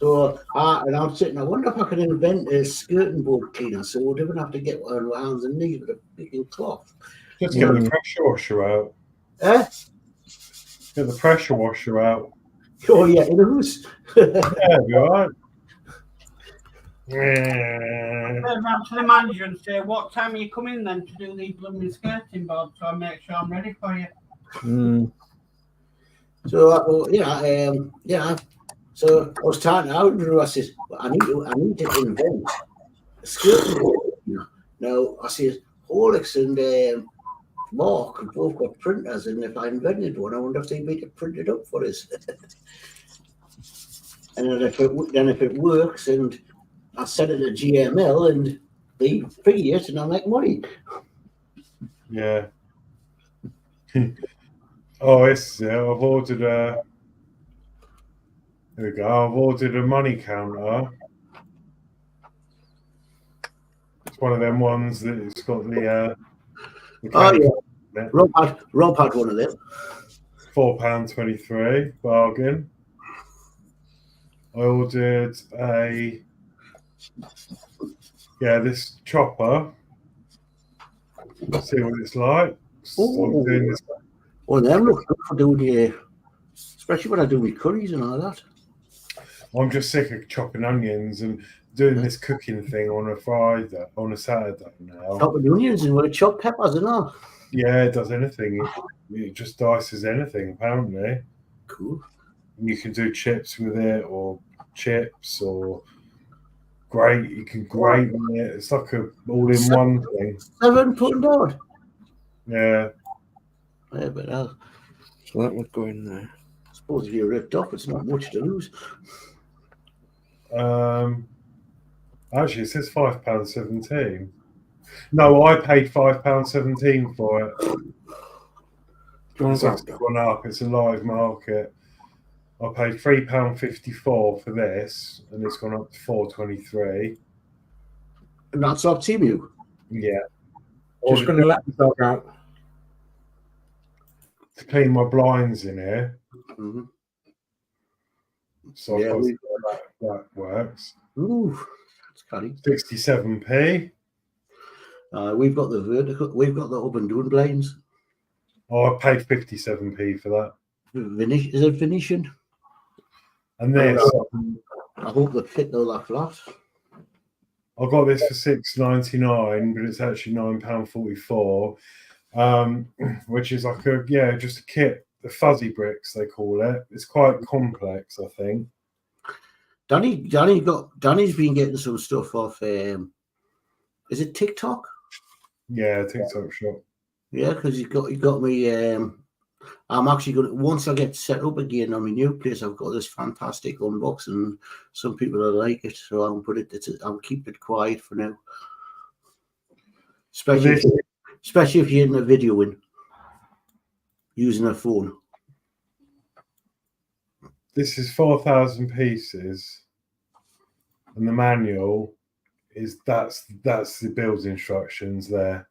and I'm sitting, I wonder if I could invent a skirting board cleaner so we don't have to get on our hands and knees with a picking cloth. Just get the pressure washer out. Get the pressure washer out. Oh yeah, in the house. Yeah, be alright. Turn around to the manager and say, "What time are you coming then to do these blooming skirting boards so I make sure I'm ready for you?" So So I was talking to Andrew. I said, I need to invent a skirt. Now I said, Horlixs and Mark have both got printers, and if I invented one, I wonder if they'd make it printed up for us. And then if it works, and I set it to GML, and they figure it, and I make money. Yeah. Oh, it's I've ordered a. There we go. I've ordered a money counter. It's one of them ones that it's got the Oh yeah, Rob had one of them. £4.23 bargain. I ordered this chopper. Let's see what it's like. So I'm doing this. Well, them look good for doing especially when I do my curries and all that. I'm just sick of chopping onions and doing this cooking thing on a Saturday now. Chopping onions and with chopped peppers and all. Yeah, it does anything. It just dices anything, apparently. Cool. You can do chips with it, or chips, or grate. You can grate on it. It's like a all-in-one thing. £7 odd. Yeah. Yeah, but So that would go in there. I suppose if you're ripped off, it's not much to lose. Actually, it says £5.17. No, I paid £5.17 for it. It's gone up. It's a live market. I paid £3.54 for this, and it's gone up to £4.23. And that's up to you. Yeah. Just going to let the dog out to clean my blinds in here. Mm-hmm. So yeah, that works. Ooh, that's cunning. 67p. We've got the vertical. We've got the up and down blinds. Oh, I paid 57p for that. Is it Venetian? And this, I hope they fit all that flat. I got this for £6.99, but it's actually £9.44, which is like just a kit, the fuzzy bricks they call it. It's quite complex, I think. Danny's been getting some stuff off. Is it TikTok? Yeah, TikTok shop. Yeah, because he got me. I'm actually going to, once I get set up again on my new place, I've got this fantastic unboxing. Some people will like it, so I'll keep it quiet for now. Especially if you're in a video using a phone. This is 4,000 pieces, and the manual is that's the build instructions there.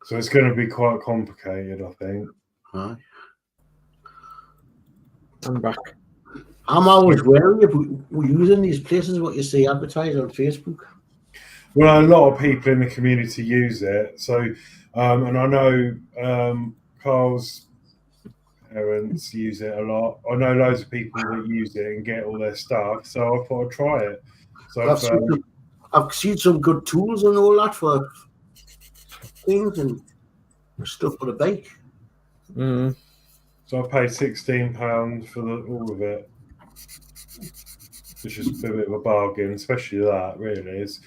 So it's going to be quite complicated, I think. Right. I'm back. I'm always wary of using these places, what you see advertised on Facebook. Well, a lot of people in the community use it. So, and I know Carl's parents use it a lot. I know loads of people that use it and get all their stuff. So I thought I'd try it. So I've seen some good tools and all that for things and stuff for the bike. Mm. So I paid £16 for all of it, which is a bit of a bargain, especially that. Really, it's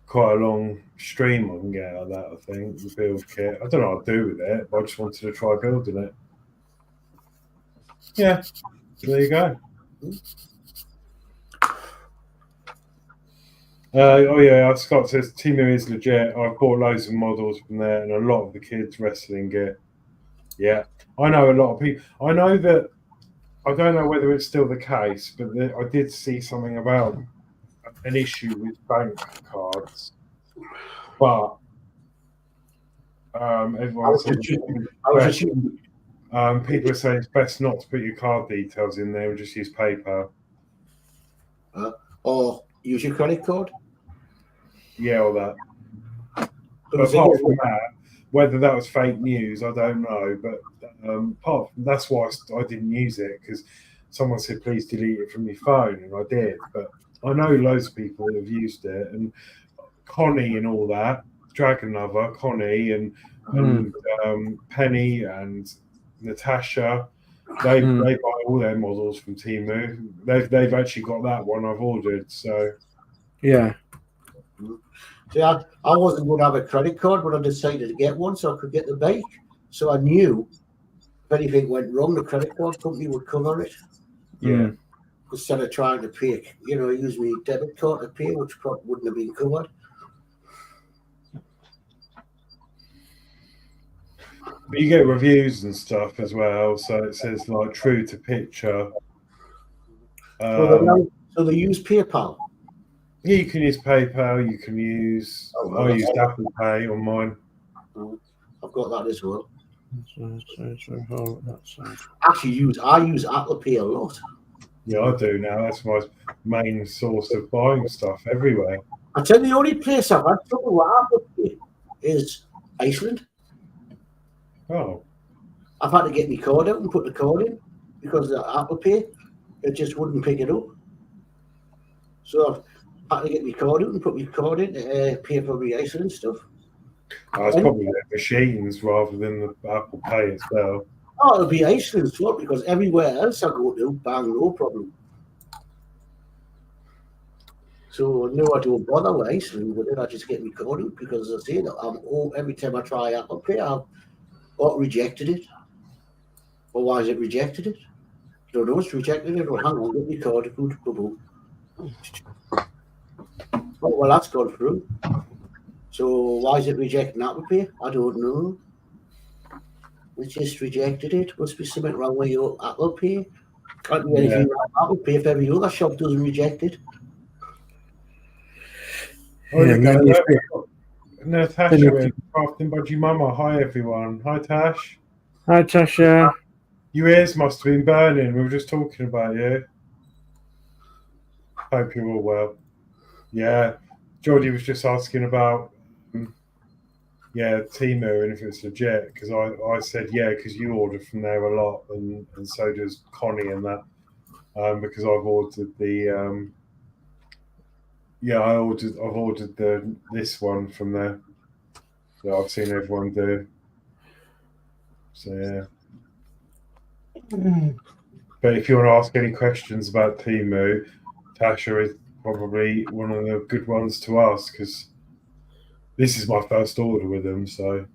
quite a long stream I can get out of that. I think the build kit. I don't know what I'd do with it, but I just wanted to try building it. Yeah, there you go. Scott says Timu is legit. I've bought loads of models from there, and a lot of the kids wrestling gear. Yeah, I know a lot of people. I know that. I don't know whether it's still the case, but I did see something about an issue with bank cards. But everyone said people are saying it's best not to put your card details in there and just use PayPal. Or use your credit card. Yeah, all that. But apart from that, whether that was fake news, I don't know. But that's why I didn't use it, because someone said please delete it from your phone, and I did. But I know loads of people that have used it, and Connie and all that, Dragon Lover, Connie and Penny and Natasha, They buy all their models from Temu. They've actually got that one I've ordered. So yeah. See, I wasn't going to have a credit card, but I decided to get one so I could get the bike. So I knew if anything went wrong, the credit card company would cover it. yeah. Instead of trying to pay, use my debit card to pay, which probably wouldn't have been covered. But you get reviews and stuff as well. So it says like true to picture. So they use PayPal. Yeah, you can use PayPal. You can use. I used Apple Pay on mine. I've got that as well. Actually, I use Apple Pay a lot. Yeah, I do now. That's my main source of buying stuff everywhere. I tell you, the only place I've had trouble with Apple Pay is Iceland. Oh. I've had to get my card out and put the card in because of Apple Pay, it just wouldn't pick it up. So I had to get my card out and put my card in to pay for my Iceland stuff. It's probably the machines rather than the Apple Pay itself. Oh, it'll be Iceland's fault because everywhere else I go to, bang, no problem. So no, I don't bother with Iceland, but then I just get my card out because as I say that every time I try Apple Pay, I've rejected it. Or why is it rejected it? I don't know, it's rejected it. Well, hang on, get my card out. Oh, well, that's gone through. So why is it rejecting Apple Pay? I don't know. We just rejected it. Must be something wrong with your Apple Pay. Can't be anything wrong with Apple Pay if every other shop doesn't reject it. Oh, Natasha with Crafting Budgie Mama. Hi, everyone. Hi, Tash. Hi, Tasha. Your ears must have been burning. We were just talking about you. Hope you're all well. Yeah. Geordie was just asking about Temu and if it's legit, because I said because you order from there a lot, and so does Connie and that, because I've ordered the I've ordered this one from there that I've seen everyone do. So yeah. But if you want to ask any questions about Temu, Tasha is probably one of the good ones to ask because this is my first order with them. So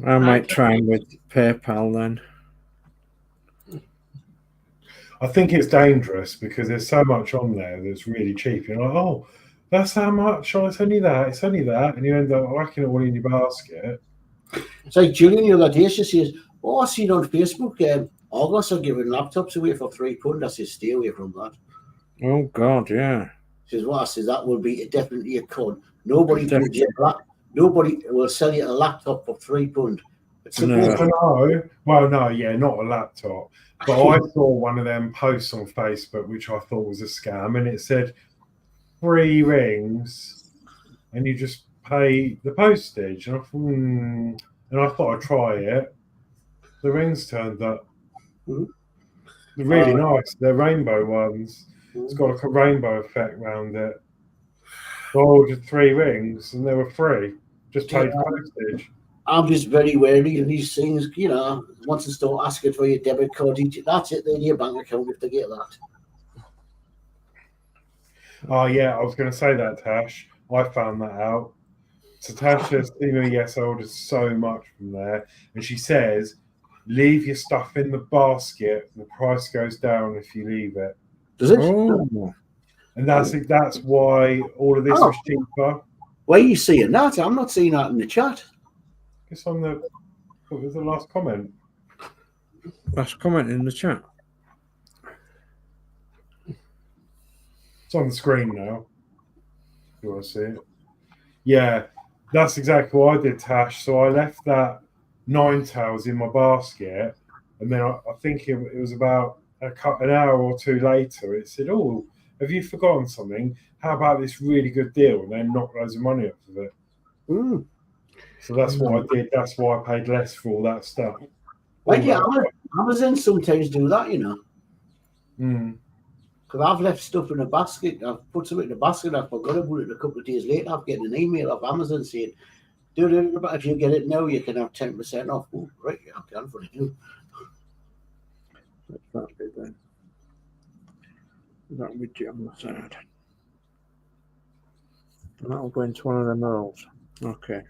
I might try with PayPal then. I think it's dangerous because there's so much on there that's really cheap. You're like, oh, that's how much? Oh, it's only that. And you end up whacking it all in your basket. It's like Gillian the other day, she says, oh, I seen on Facebook, August are giving laptops away for £3. I said, stay away from that. Oh, God, yeah. She says, well, I says, that will be definitely a con. Nobody will sell you a laptop for £3. No. Well, no, not a laptop. But I saw one of them posts on Facebook, which I thought was a scam, and it said 3 rings, and you just pay the postage. And I thought I'd try it. The rings turned up. Mm-hmm. They're really nice. They're rainbow ones. Mm-hmm. It's got like a rainbow effect around it. So I ordered 3 rings, and they were free. Just paid postage. I'm just very wary of these things, once they start asking for your debit card, that's it, they're in your bank account if they get that. Oh, yeah, I was going to say that, Tash. I found that out. So Tash says, yes, I ordered so much from there. And she says, leave your stuff in the basket. The price goes down if you leave it. Does it? Oh. And that's why all of this was cheaper. Why are you seeing that? I'm not seeing that in the chat. It's on what was the last comment? Last comment in the chat. It's on the screen now. You want to see it? Yeah, that's exactly what I did, Tash. So I left that 9 tails in my basket, and then I think it was about an hour or 2 later. It said, "Oh, have you forgotten something? How about this really good deal?" And then knocked loads of money off of it. Mm. So that's what I did. That's why I paid less for all that stuff. Amazon sometimes do that, Because I've left stuff in a basket. I've put something in a basket. I forgot about it a couple of days later. I've getting an email off Amazon saying, if you get it now, you can have 10% off. Oh, right, yeah, I can for you. that bit then. That widget on the side. And that'll go into one of the molds. Okay.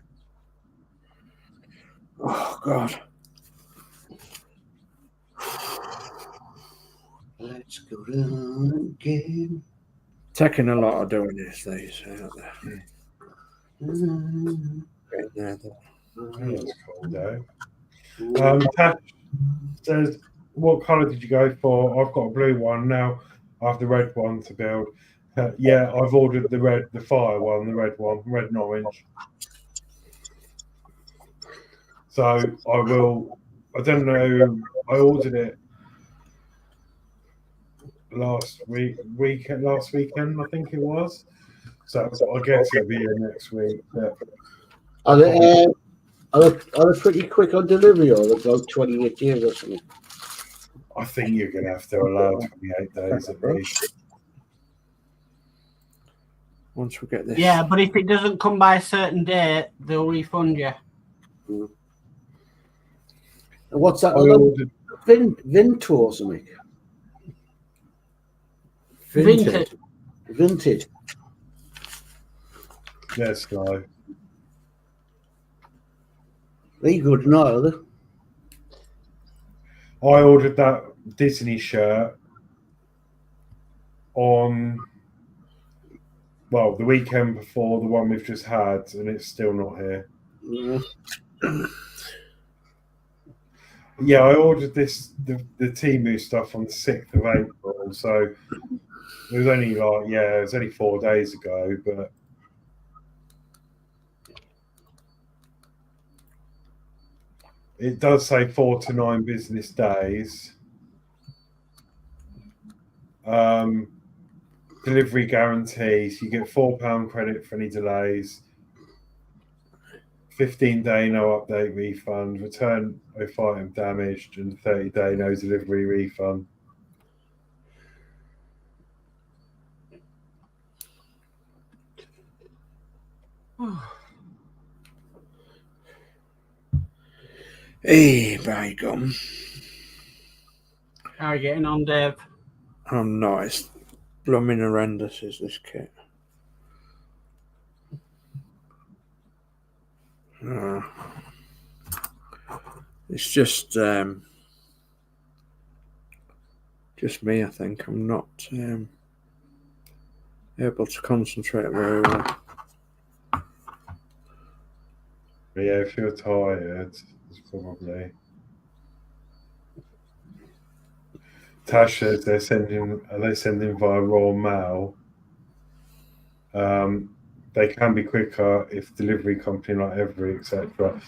Oh God. Let's go down again. Taking a lot of doing these days, out there. There, That's cool, though. Tash says, what colour did you go for? I've got a blue one now. I have the red one to build. Yeah, I've ordered the fire one, the red one, red and orange. So I don't know, I ordered it last weekend, I think it was. So I guess it'll be here next week. But Are they pretty quick on delivery, or they've got 28 days or something? I think you're going to have to allow 28 days at least. once we get this. Yeah, but if it doesn't come by a certain date, they'll refund you. And what's that? I ordered Vinto or something? Vintage. yes, no. Very good, no, are they? I ordered that Disney shirt on, well, the weekend before the one we've just had, and it's still not here. Yeah, I ordered the Temu stuff on the 6th of April, so it was only it was only 4 days ago, but it does say 4 to 9 business days. Delivery guarantees. You get £4 credit for any delays. 15-day no update refund. Return if item damaged, and 30-day no delivery refund. Hey, by gum. How are you getting on, Dave? I'm not. It's blooming horrendous, is this kit. It's just me, I think. I'm not able to concentrate very well. But yeah, if you're tired, it's probably. Tash says are they sending via Royal Mail? They can be quicker if delivery company like Every, etc.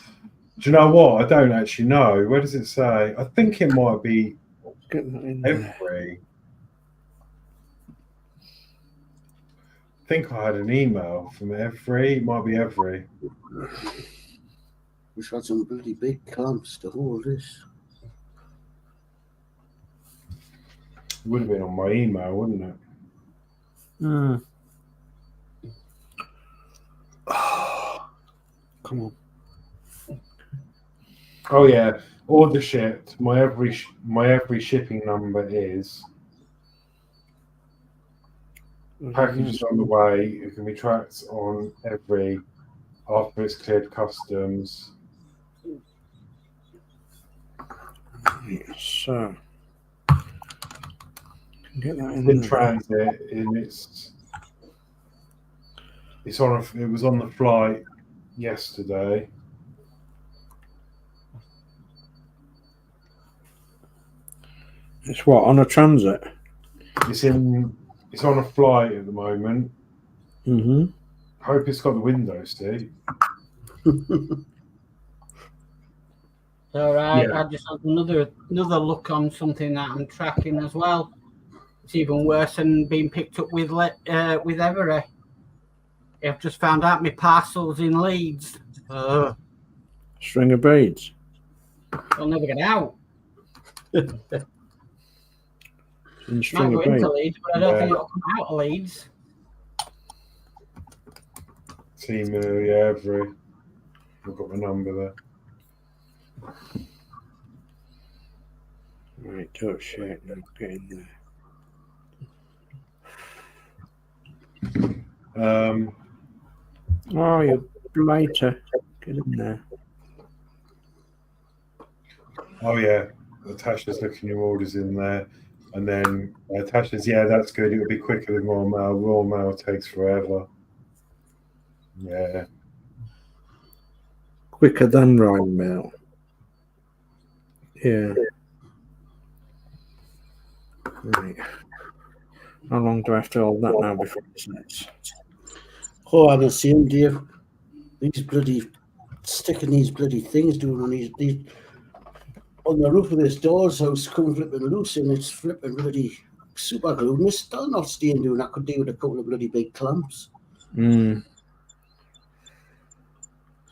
Do you know what? I don't actually know. Where does it say? I think it might be Every. I think I had an email from Every. It might be Every. We've got some bloody big clamps to hold this. It would have been on my email, wouldn't it? Come on. Oh yeah, order shipped. My every shipping number is. Package is on the way. It can be tracked on Every after it's cleared customs. So, get that in transit, and it was on the flight yesterday. It's what, on a transit? It's on a flight at the moment. Mm-hmm. Hope it's got the window seat. All right, Yeah. I just had another look on something that I'm tracking as well. It's even worse than being picked up with Every. I've just found out my parcel's in Leeds. String of beads. I'll never get out. And Might string go of into beads. Leeds, but I don't think it'll come out of Leeds. Temu, yeah, Every. I've got the number there. Right. It does shake now. Get in there. Oh, you blighter. Get in there. Oh yeah, Tasha's looking your orders in there, and then Tasha's that's good. It'll be quicker than Royal Mail. Royal Mail takes forever. Yeah, Quicker than Royal Mail. Yeah. Right. How long do I have to hold that now before it sets? Oh, I'm the same, Dave. These bloody sticking these bloody things doing on these on the roof of this door's house come flipping loose, and it's flipping bloody super glue, and it's still not staying doing. I could do with a couple of bloody big clamps Mm.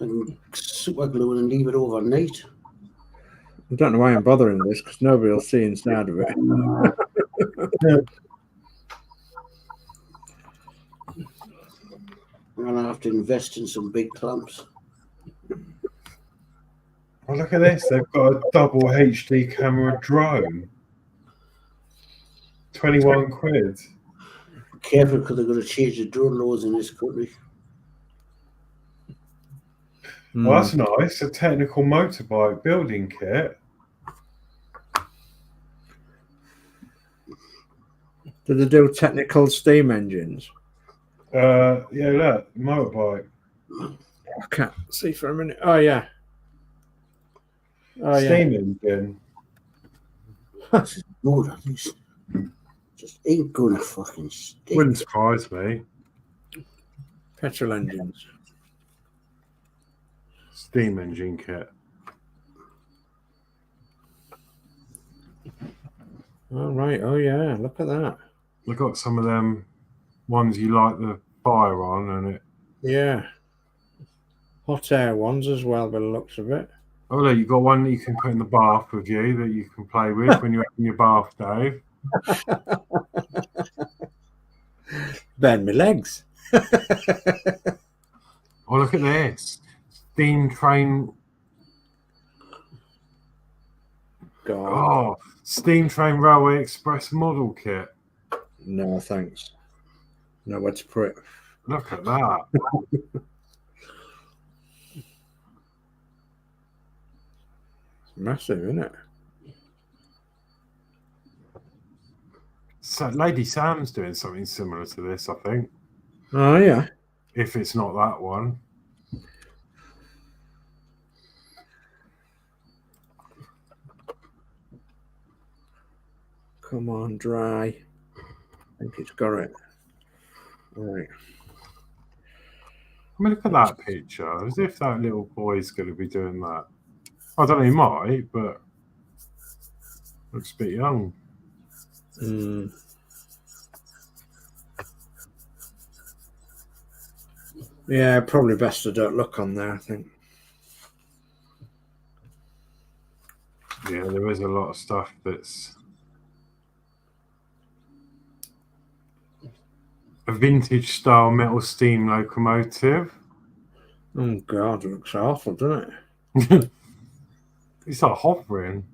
and super glue and leave it overnight. I don't know why I'm bothering this because nobody will see inside of it. I'm gonna have to invest in some big clamps. oh look at this. They've got a double HD camera drone. 21 quid. Careful, because they're going to change the drone laws in this country. Well, that's nice. A technical motorbike building kit. Do they do technical steam engines? Yeah, look, motorbike. I can't see for a minute. Oh, yeah. Oh, Steam engine. No, at least just ain't gonna fucking stick. Wouldn't surprise me. Petrol engines. Steam engine kit. All right. Oh, yeah. Look at that. They've got some of them ones you light the fire on, and it. Yeah. Hot air ones as well, by the looks of it. Oh, look, you've got one that you can put in the bath with you that you can play with when you're in your bath, Dave. Bend my legs. Oh, look at this. Steam train. God. Oh, Steam Train Railway Express model kit. No, thanks. Nowhere to put it. Look at that. It's massive, isn't it? So Lady Sam's doing something similar to this, I think. Oh, yeah. If it's not that one. Come on, dry. I think it's got it. Right. I mean, look at that picture. As if that little boy's going to be doing that. I don't know, he might, but looks a bit young. Mm. Yeah, probably best to don't look on there, I think. Yeah, there is a lot of stuff that's a vintage style metal steam locomotive. Oh, God, it looks awful, doesn't it? It's like hovering.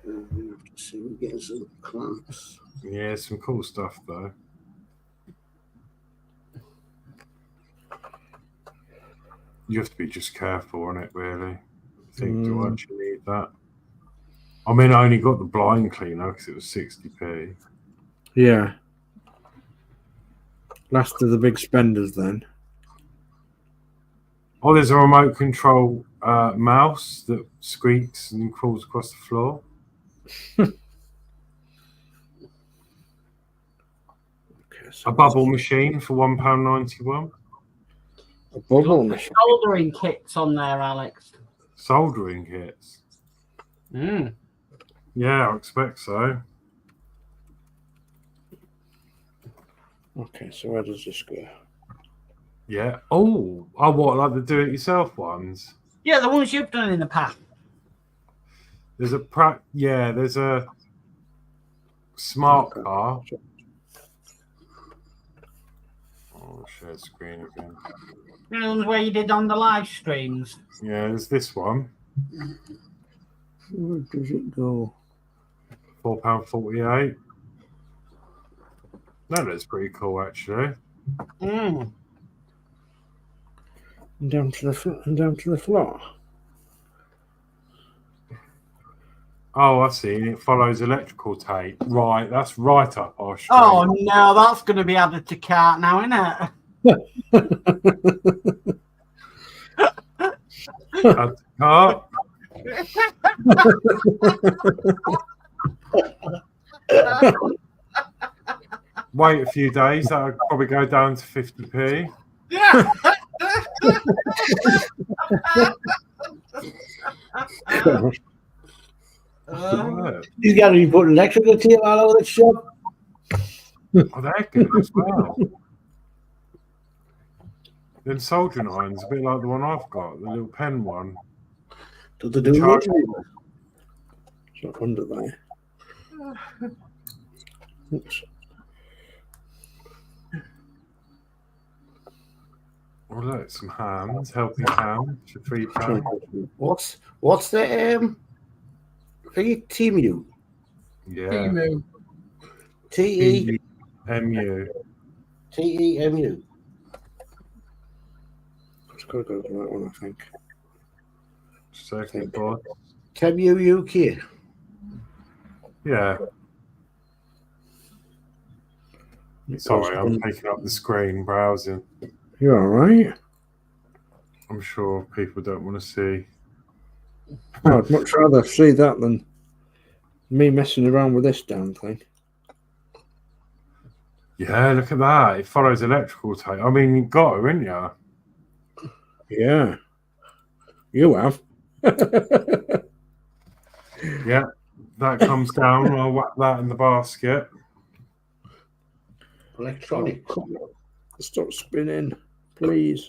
We have to see, we're getting some clamps. Yeah, some cool stuff though. You have to be just careful on it, really. I think do I actually need that? I mean, I only got the blind cleaner because it was 60p. Yeah. Last of the big spenders then. Oh, there's a remote control mouse that squeaks and crawls across the floor. Okay, so A bubble machine for £1.91. a bubble machine. Soldering kits on there, Alex. Soldering kits. Mm. Yeah, I expect so. Okay, so where does this go? Yeah. Oh, what, like the do-it-yourself ones? Yeah, the ones you've done in the past. There's there's a smart car. Oh, share screen again. You know, the ones where you did on the live streams. Yeah, there's this one. Where does it go? £4.48. That looks pretty cool, actually. Mm. And down to the floor. Oh, I see. It follows electrical tape. Right, that's right up our street. Oh no, that's going to be added to cart now, isn't it? Add to cart. Wait a few days. That would probably go down to 50p. Yeah. He's got to be putting electrical tape all over the shop. Oh, they're good as well. Then soldering irons, a bit like the one I've got, the little pen one. Do they do Charge- it? So under there. Oops. Oh, look, some hands, helping hands for £3. What's the thingy? Temu. Yeah. Temu. TEMU. TEMU. It's got to go to that one, I think. Second board. Temu UK. Yeah. Sorry, I'm taking up the screen, browsing. You all right? I'm sure people don't want to see. Oh, I'd much rather see that than me messing around with this damn thing. Yeah, look at that. It follows electrical tape. I mean, you've got her, haven't you? Yeah. You have. Yeah. That comes down. I'll whack that in the basket. Electronic. Oh, come on. Stop spinning, please.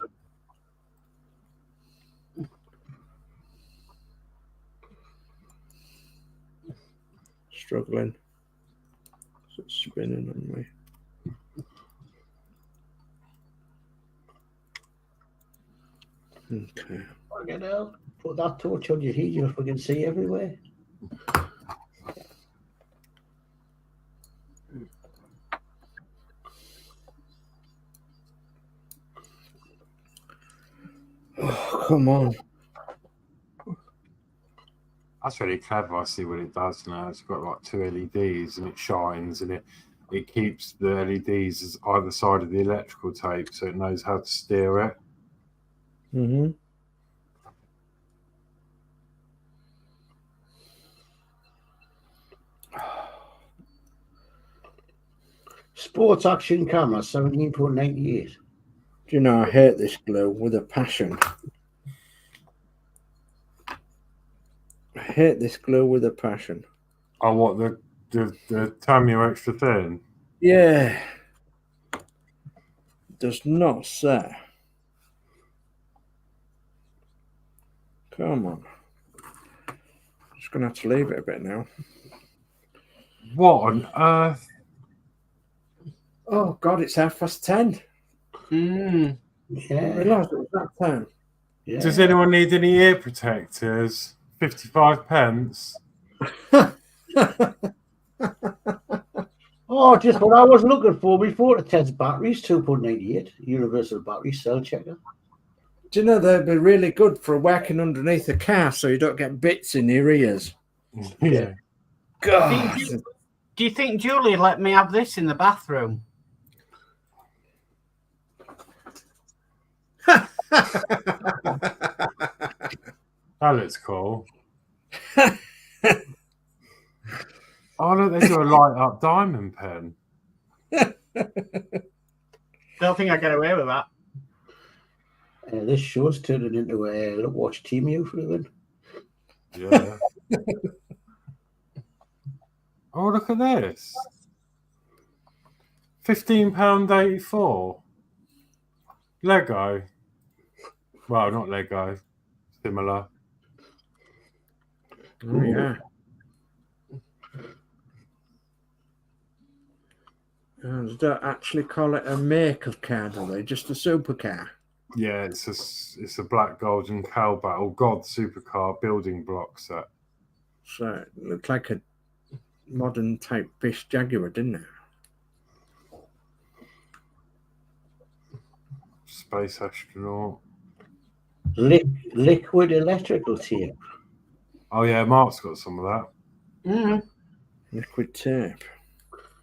Struggling. It's spinning on me. Okay. Get out. Put that torch on your heat, you can see everywhere. Oh, come on. That's really clever. I see what it does now. It's got like 2 LEDs and it shines and it keeps the LEDs as either side of the electrical tape so it knows how to steer it. Mm-hmm. Sports action camera, 17.98. Do you know, I hate this glue with a passion. I hate this glue with a passion. Oh, what, the Tamiya extra thin? Yeah. Does not say. Come on. Just going to have to leave it a bit now. What on earth? Oh, God, it's 10:30. Mm. I Yeah. realised it was that time. Yeah. Does anyone need any ear protectors? 55 pence. Oh, just what I was looking for before. The Ted's batteries, 2.98. Universal battery cell checker. Do you know they'd be really good for working underneath a car so you don't get bits in your ears? Yeah. God. Do you think Julie let me have this in the bathroom? That looks cool. Oh, look, they got a light up diamond pen. Don't think I get away with that. This show's turning into a look, watch Temu for a minute. Yeah. Oh, look at this. £15.84. Lego. Well, not Lego. Similar. Oh, yeah. And they don't actually call it a maker car, do they? Just a supercar. Yeah, it's a black, gold, and cow battle god supercar building block set. So it looked like a modern type Bish Jaguar, didn't it? Space astronaut. Liquid electrical tape. Oh yeah, Mark's got some of that. Mm. Liquid tape.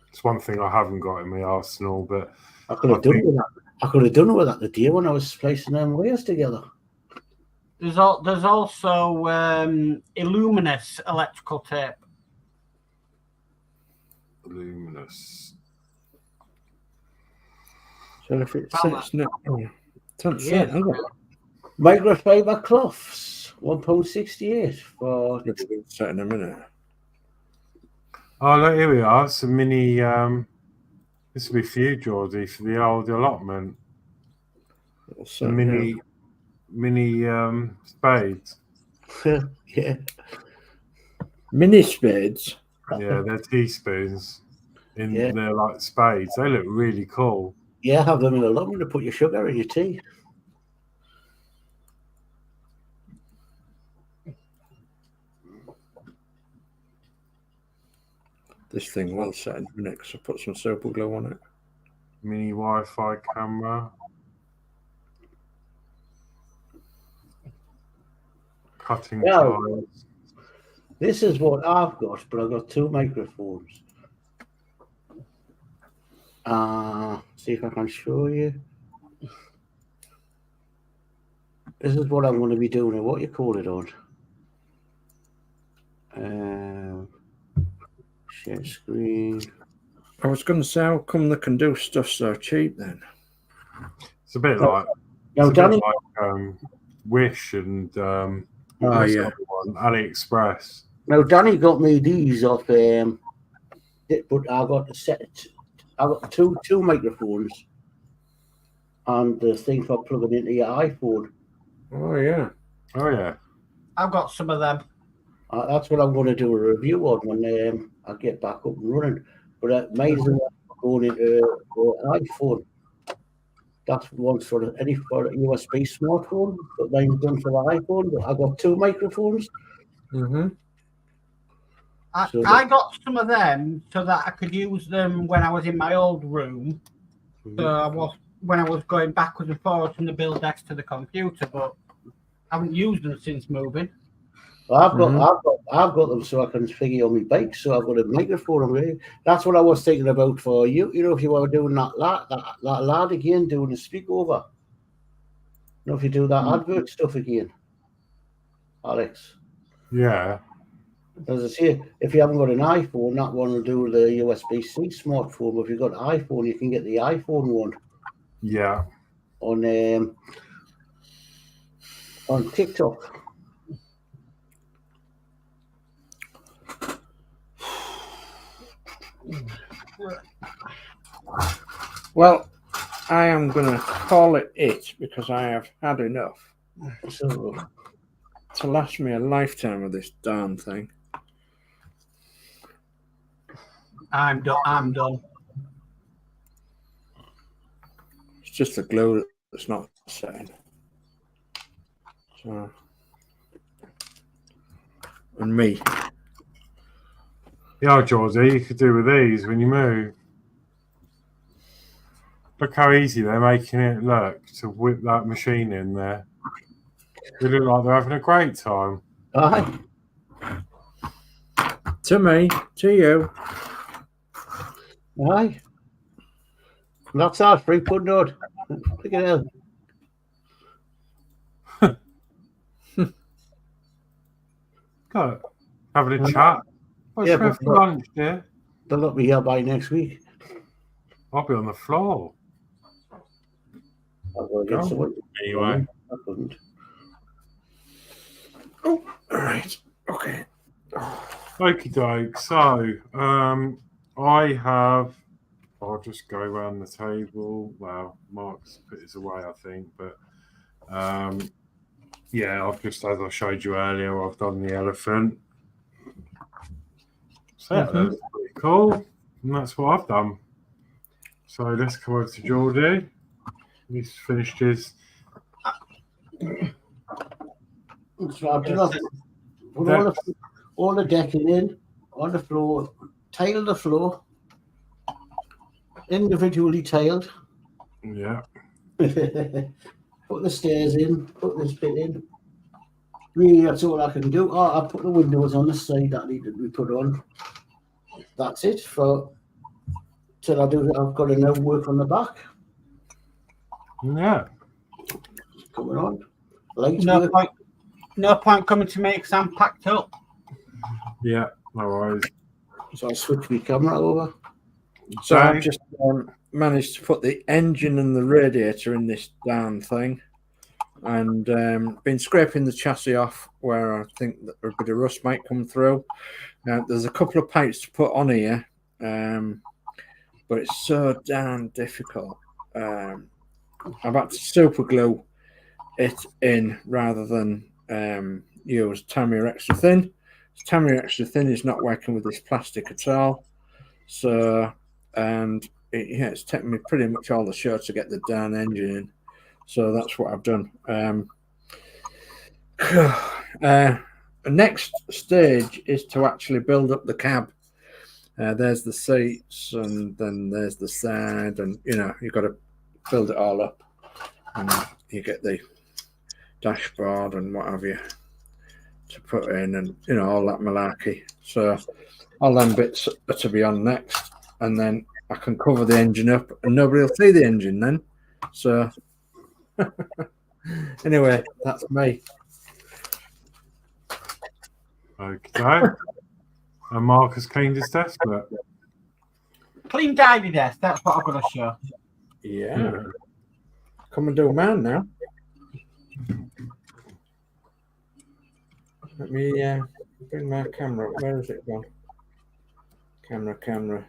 It's one thing I haven't got in my arsenal, but I could have done with that. I could have done with that the day when I was placing them wires together. There's also Illuminous electrical tape. luminous. So if it sits now, don't say it, has it? Microfiber cloths, £1.68 for. It's set in a minute. Oh, look, here we are. Some mini. This will be for you, Geordie, for the old allotment. Some mini spades. Yeah. Mini spades. Yeah, they're teaspoons. They're like spades. They look really cool. Yeah, have them in a lump to put your sugar in your tea. This thing will set in a minute because I put some Sprue Glue on it. Mini Wi-Fi camera. Cutting tiles. This is what I've got, but I've got two microphones. See if I can show you. This is what I'm going to be doing and what you call it on. Share screen. I was going to say, how come they can do stuff so cheap then? It's a bit like, Wish and AliExpress. Now, Danny got me these off, but I got the set. I got two microphones and the thing for plugging into your iPhone. Oh yeah. Oh yeah. I've got some of them. That's what I'm going to do a review on when I get back up and running. But mine's going into iPhone. That's one for a USB smartphone, but mine's done for the iPhone. But I got two microphones. Mm-hmm. I got some of them so that I could use them when I was in my old room. So when I was going backwards and forwards from the build desk to the computer, but I haven't used them since moving. I've got them so I can figure on my bike. So I've got a microphone. That's what I was thinking about for you. You know, if you were doing that lad again, doing the speak over. You know, if you do that advert stuff again, Alex. Yeah. As I say, if you haven't got an iPhone, that one will do the USB-C smartphone. But if you've got an iPhone, you can get the iPhone one. Yeah. On TikTok. Well, I am going to call it because I have had enough. So, to last me a lifetime of this darn thing. I'm done. It's just the glue that's not setting. So, and me. Yeah, Geordie, you could do with these when you move. Look how easy they're making it look to whip that machine in there. They look like they're having a great time. aye. To me, to you. Aye. That's our free put note. Look at that. Got having a chat. What's going for lunch, dear? They'll not be here by next week. I'll be on the floor. I'll go get someone. Anyway. I couldn't. Oh, all right. Okay. Okie doke. So, I'll just go around the table. Well, Mark's put his away, I think, but yeah, I've just, as I showed you earlier, I've done the elephant. So that's pretty cool, and that's what I've done. So let's come over to Geordie. He's finished his. All all the decking in on the floor, tile the floor, individually tiled. Yeah. Put the stairs in, put this bit in. Really, that's all I can do. Oh, I put the windows on the side that need to be put on. That's it for till I do. I've got to now work on the back. Yeah. Coming on. Lights No work. point. No point coming to me because I'm packed up. Yeah. No worries. So I'll switch my camera over. So Okay. I've just managed to put the engine and the radiator in this darn thing, and been scraping the chassis off where I think that a bit of rust might come through. There's a couple of pipes to put on here, but it's so darn difficult. I've had to super glue it in rather than use Tamiya Extra Thin. Tamiya Extra Thin is not working with this plastic at all. So, and it's taken me pretty much all the show to get the darn engine in. So that's what I've done. The next stage is to actually build up the cab. There's the seats, and then there's the side, and you've got to build it all up. And you get the dashboard and what have you to put in, and all that malarkey. So all them bits are to be on next, and then I can cover the engine up, and nobody will see the engine then. So anyway, that's me. Okay. And Marcus cleaned his desk, but Clean Divey desk. That's what I've got to show. Yeah. Come and do mine now. Let me bring my camera up. Where is it gone? Camera.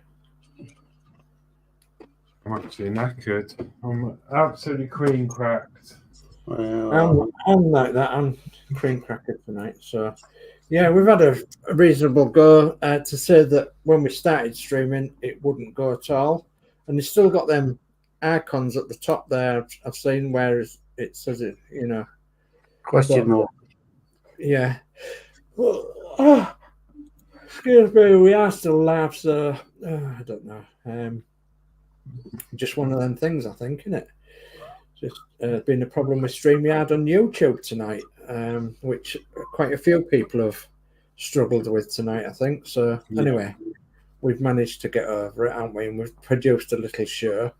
I'm actually knackered. I'm absolutely cream cracked. I'm like that. I'm cream cracker tonight. So, yeah, we've had a reasonable go. To say that when we started streaming, it wouldn't go at all. And it's still got them icons at the top there. I've seen where it says it, Question mark. Yeah. Well, excuse me, we are still live, so I don't know. Just one of them things, I think, isn't it? Just been a problem with StreamYard on YouTube tonight, which quite a few people have struggled with tonight, I think. So anyway, we've managed to get over it, haven't we? And we've produced a little show.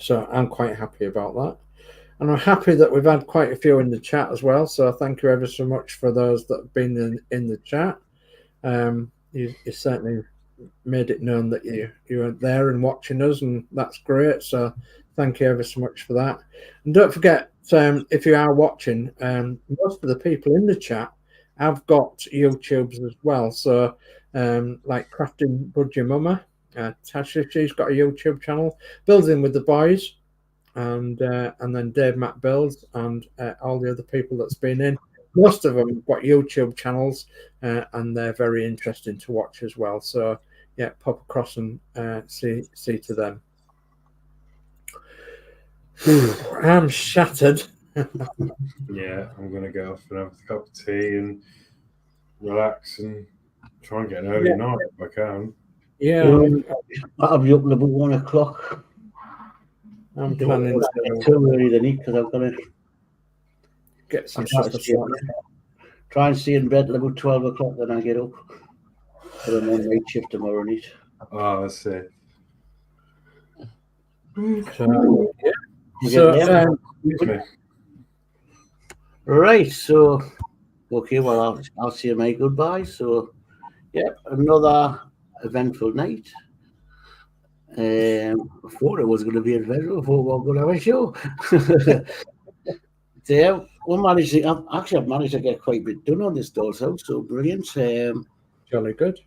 So I'm quite happy about that. And I'm happy that we've had quite a few in the chat as well. So thank you ever so much for those that have been in the chat. You certainly made it known that you are there and watching us, and that's great. So thank you ever so much for that. And don't forget, if you are watching, most of the people in the chat have got YouTubes as well. So like Crafting Budgie Mama, Tasha, she's got a YouTube channel, Building with the Boys, and then Dave Matt Builds, and all the other people that's been in. Most of them have got YouTube channels, and they're very interesting to watch as well. So yeah, pop across and see to them. I'm shattered. Yeah, I'm gonna go off and have a cup of tea and relax and try and get an early night if I can. Yeah, I'll be up about 1 o'clock. I'm planning to Too early than eat because I've got to get some sort of try and stay in bed till about 12 o'clock, then I get up. For a night shift tomorrow night. Oh, I see. Right, so okay, well I'll say my goodbye. So yeah, another eventful night. I thought it was going to be eventful. I thought we were going to have a show. So yeah, I've managed to get quite a bit done on this doll's house, so brilliant. Jolly good.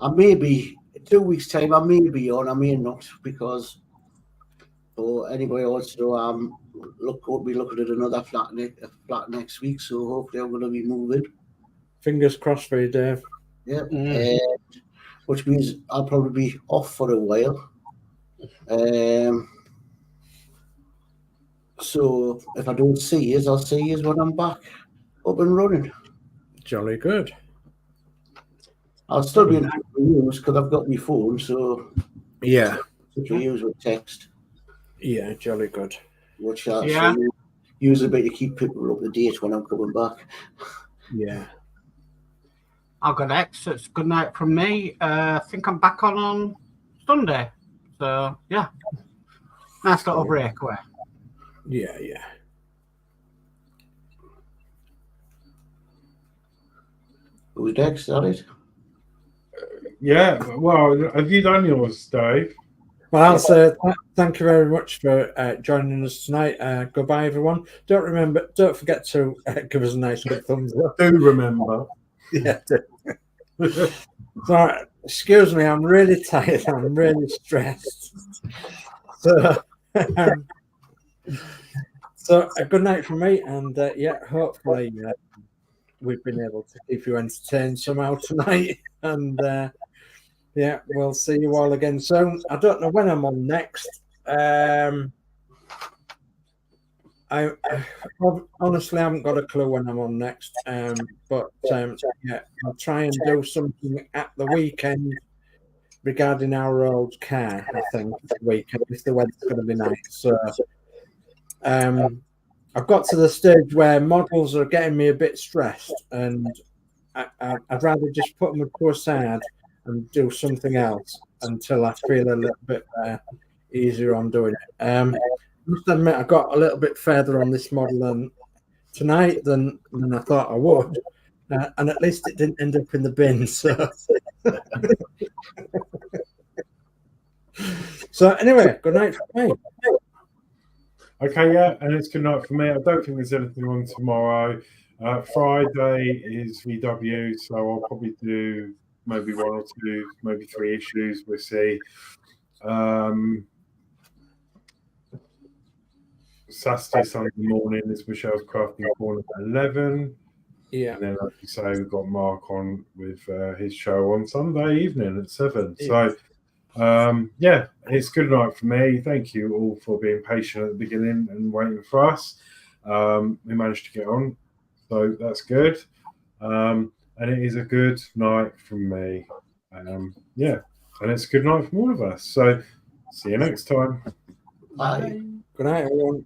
I may be 2 weeks' time. I may be on. I may not, because for anybody else to know, we'll be looking at another flat next week. So hopefully, I'm going to be moving. Fingers crossed for you, Dave. Yeah, which means I'll probably be off for a while. So if I don't see you, I'll see you when I'm back up and running. Jolly good. I'll still be in use because I've got my phone, so Yeah. if you use with text, Yeah, jolly good. which I Yeah. use a bit to keep people up to date when I'm coming back. Yeah. I'll go next. It's good night from me. I think I'm back on Sunday. So, yeah. Nice little breakaway. Yeah, yeah. Who's next? That it? Yeah, well, have you done yours, Dave? Well, I'll say thank you very much for joining us tonight. Goodbye, everyone. Don't forget to give us a nice good thumbs up. Do remember. Yeah. So, excuse me, I'm really tired. I'm really stressed. So, a good night from me, and yeah, hopefully we've been able to keep you entertained somehow tonight, and yeah, we'll see you all again soon. I don't know when I'm on next. I honestly haven't got a clue when I'm on next. But yeah, I'll try and do something at the weekend regarding our old car. I think the weekend if the weather's going to be nice. So I've got to the stage where models are getting me a bit stressed, and I'd rather just put them to a side and do something else until I feel a little bit easier on doing it. I must admit, I got a little bit further on this model tonight than I thought I would, and at least it didn't end up in the bin. So anyway, good night for me. Okay, yeah, and it's good night for me. I don't think there's anything on tomorrow. Friday is VW, so I'll probably do maybe 1 or 2, maybe 3 issues. We'll see. Saturday, Sunday morning is Michelle's Crafting Corner at 11. Yeah. And then, like you say, we've got Mark on with his show on Sunday evening at 7. Yeah. So, yeah, it's good night for me. Thank you all for being patient at the beginning and waiting for us. We managed to get on, so that's good. And it is a good night from me. Yeah, and it's a good night from all of us. So, see you next time. Bye. Good night, everyone.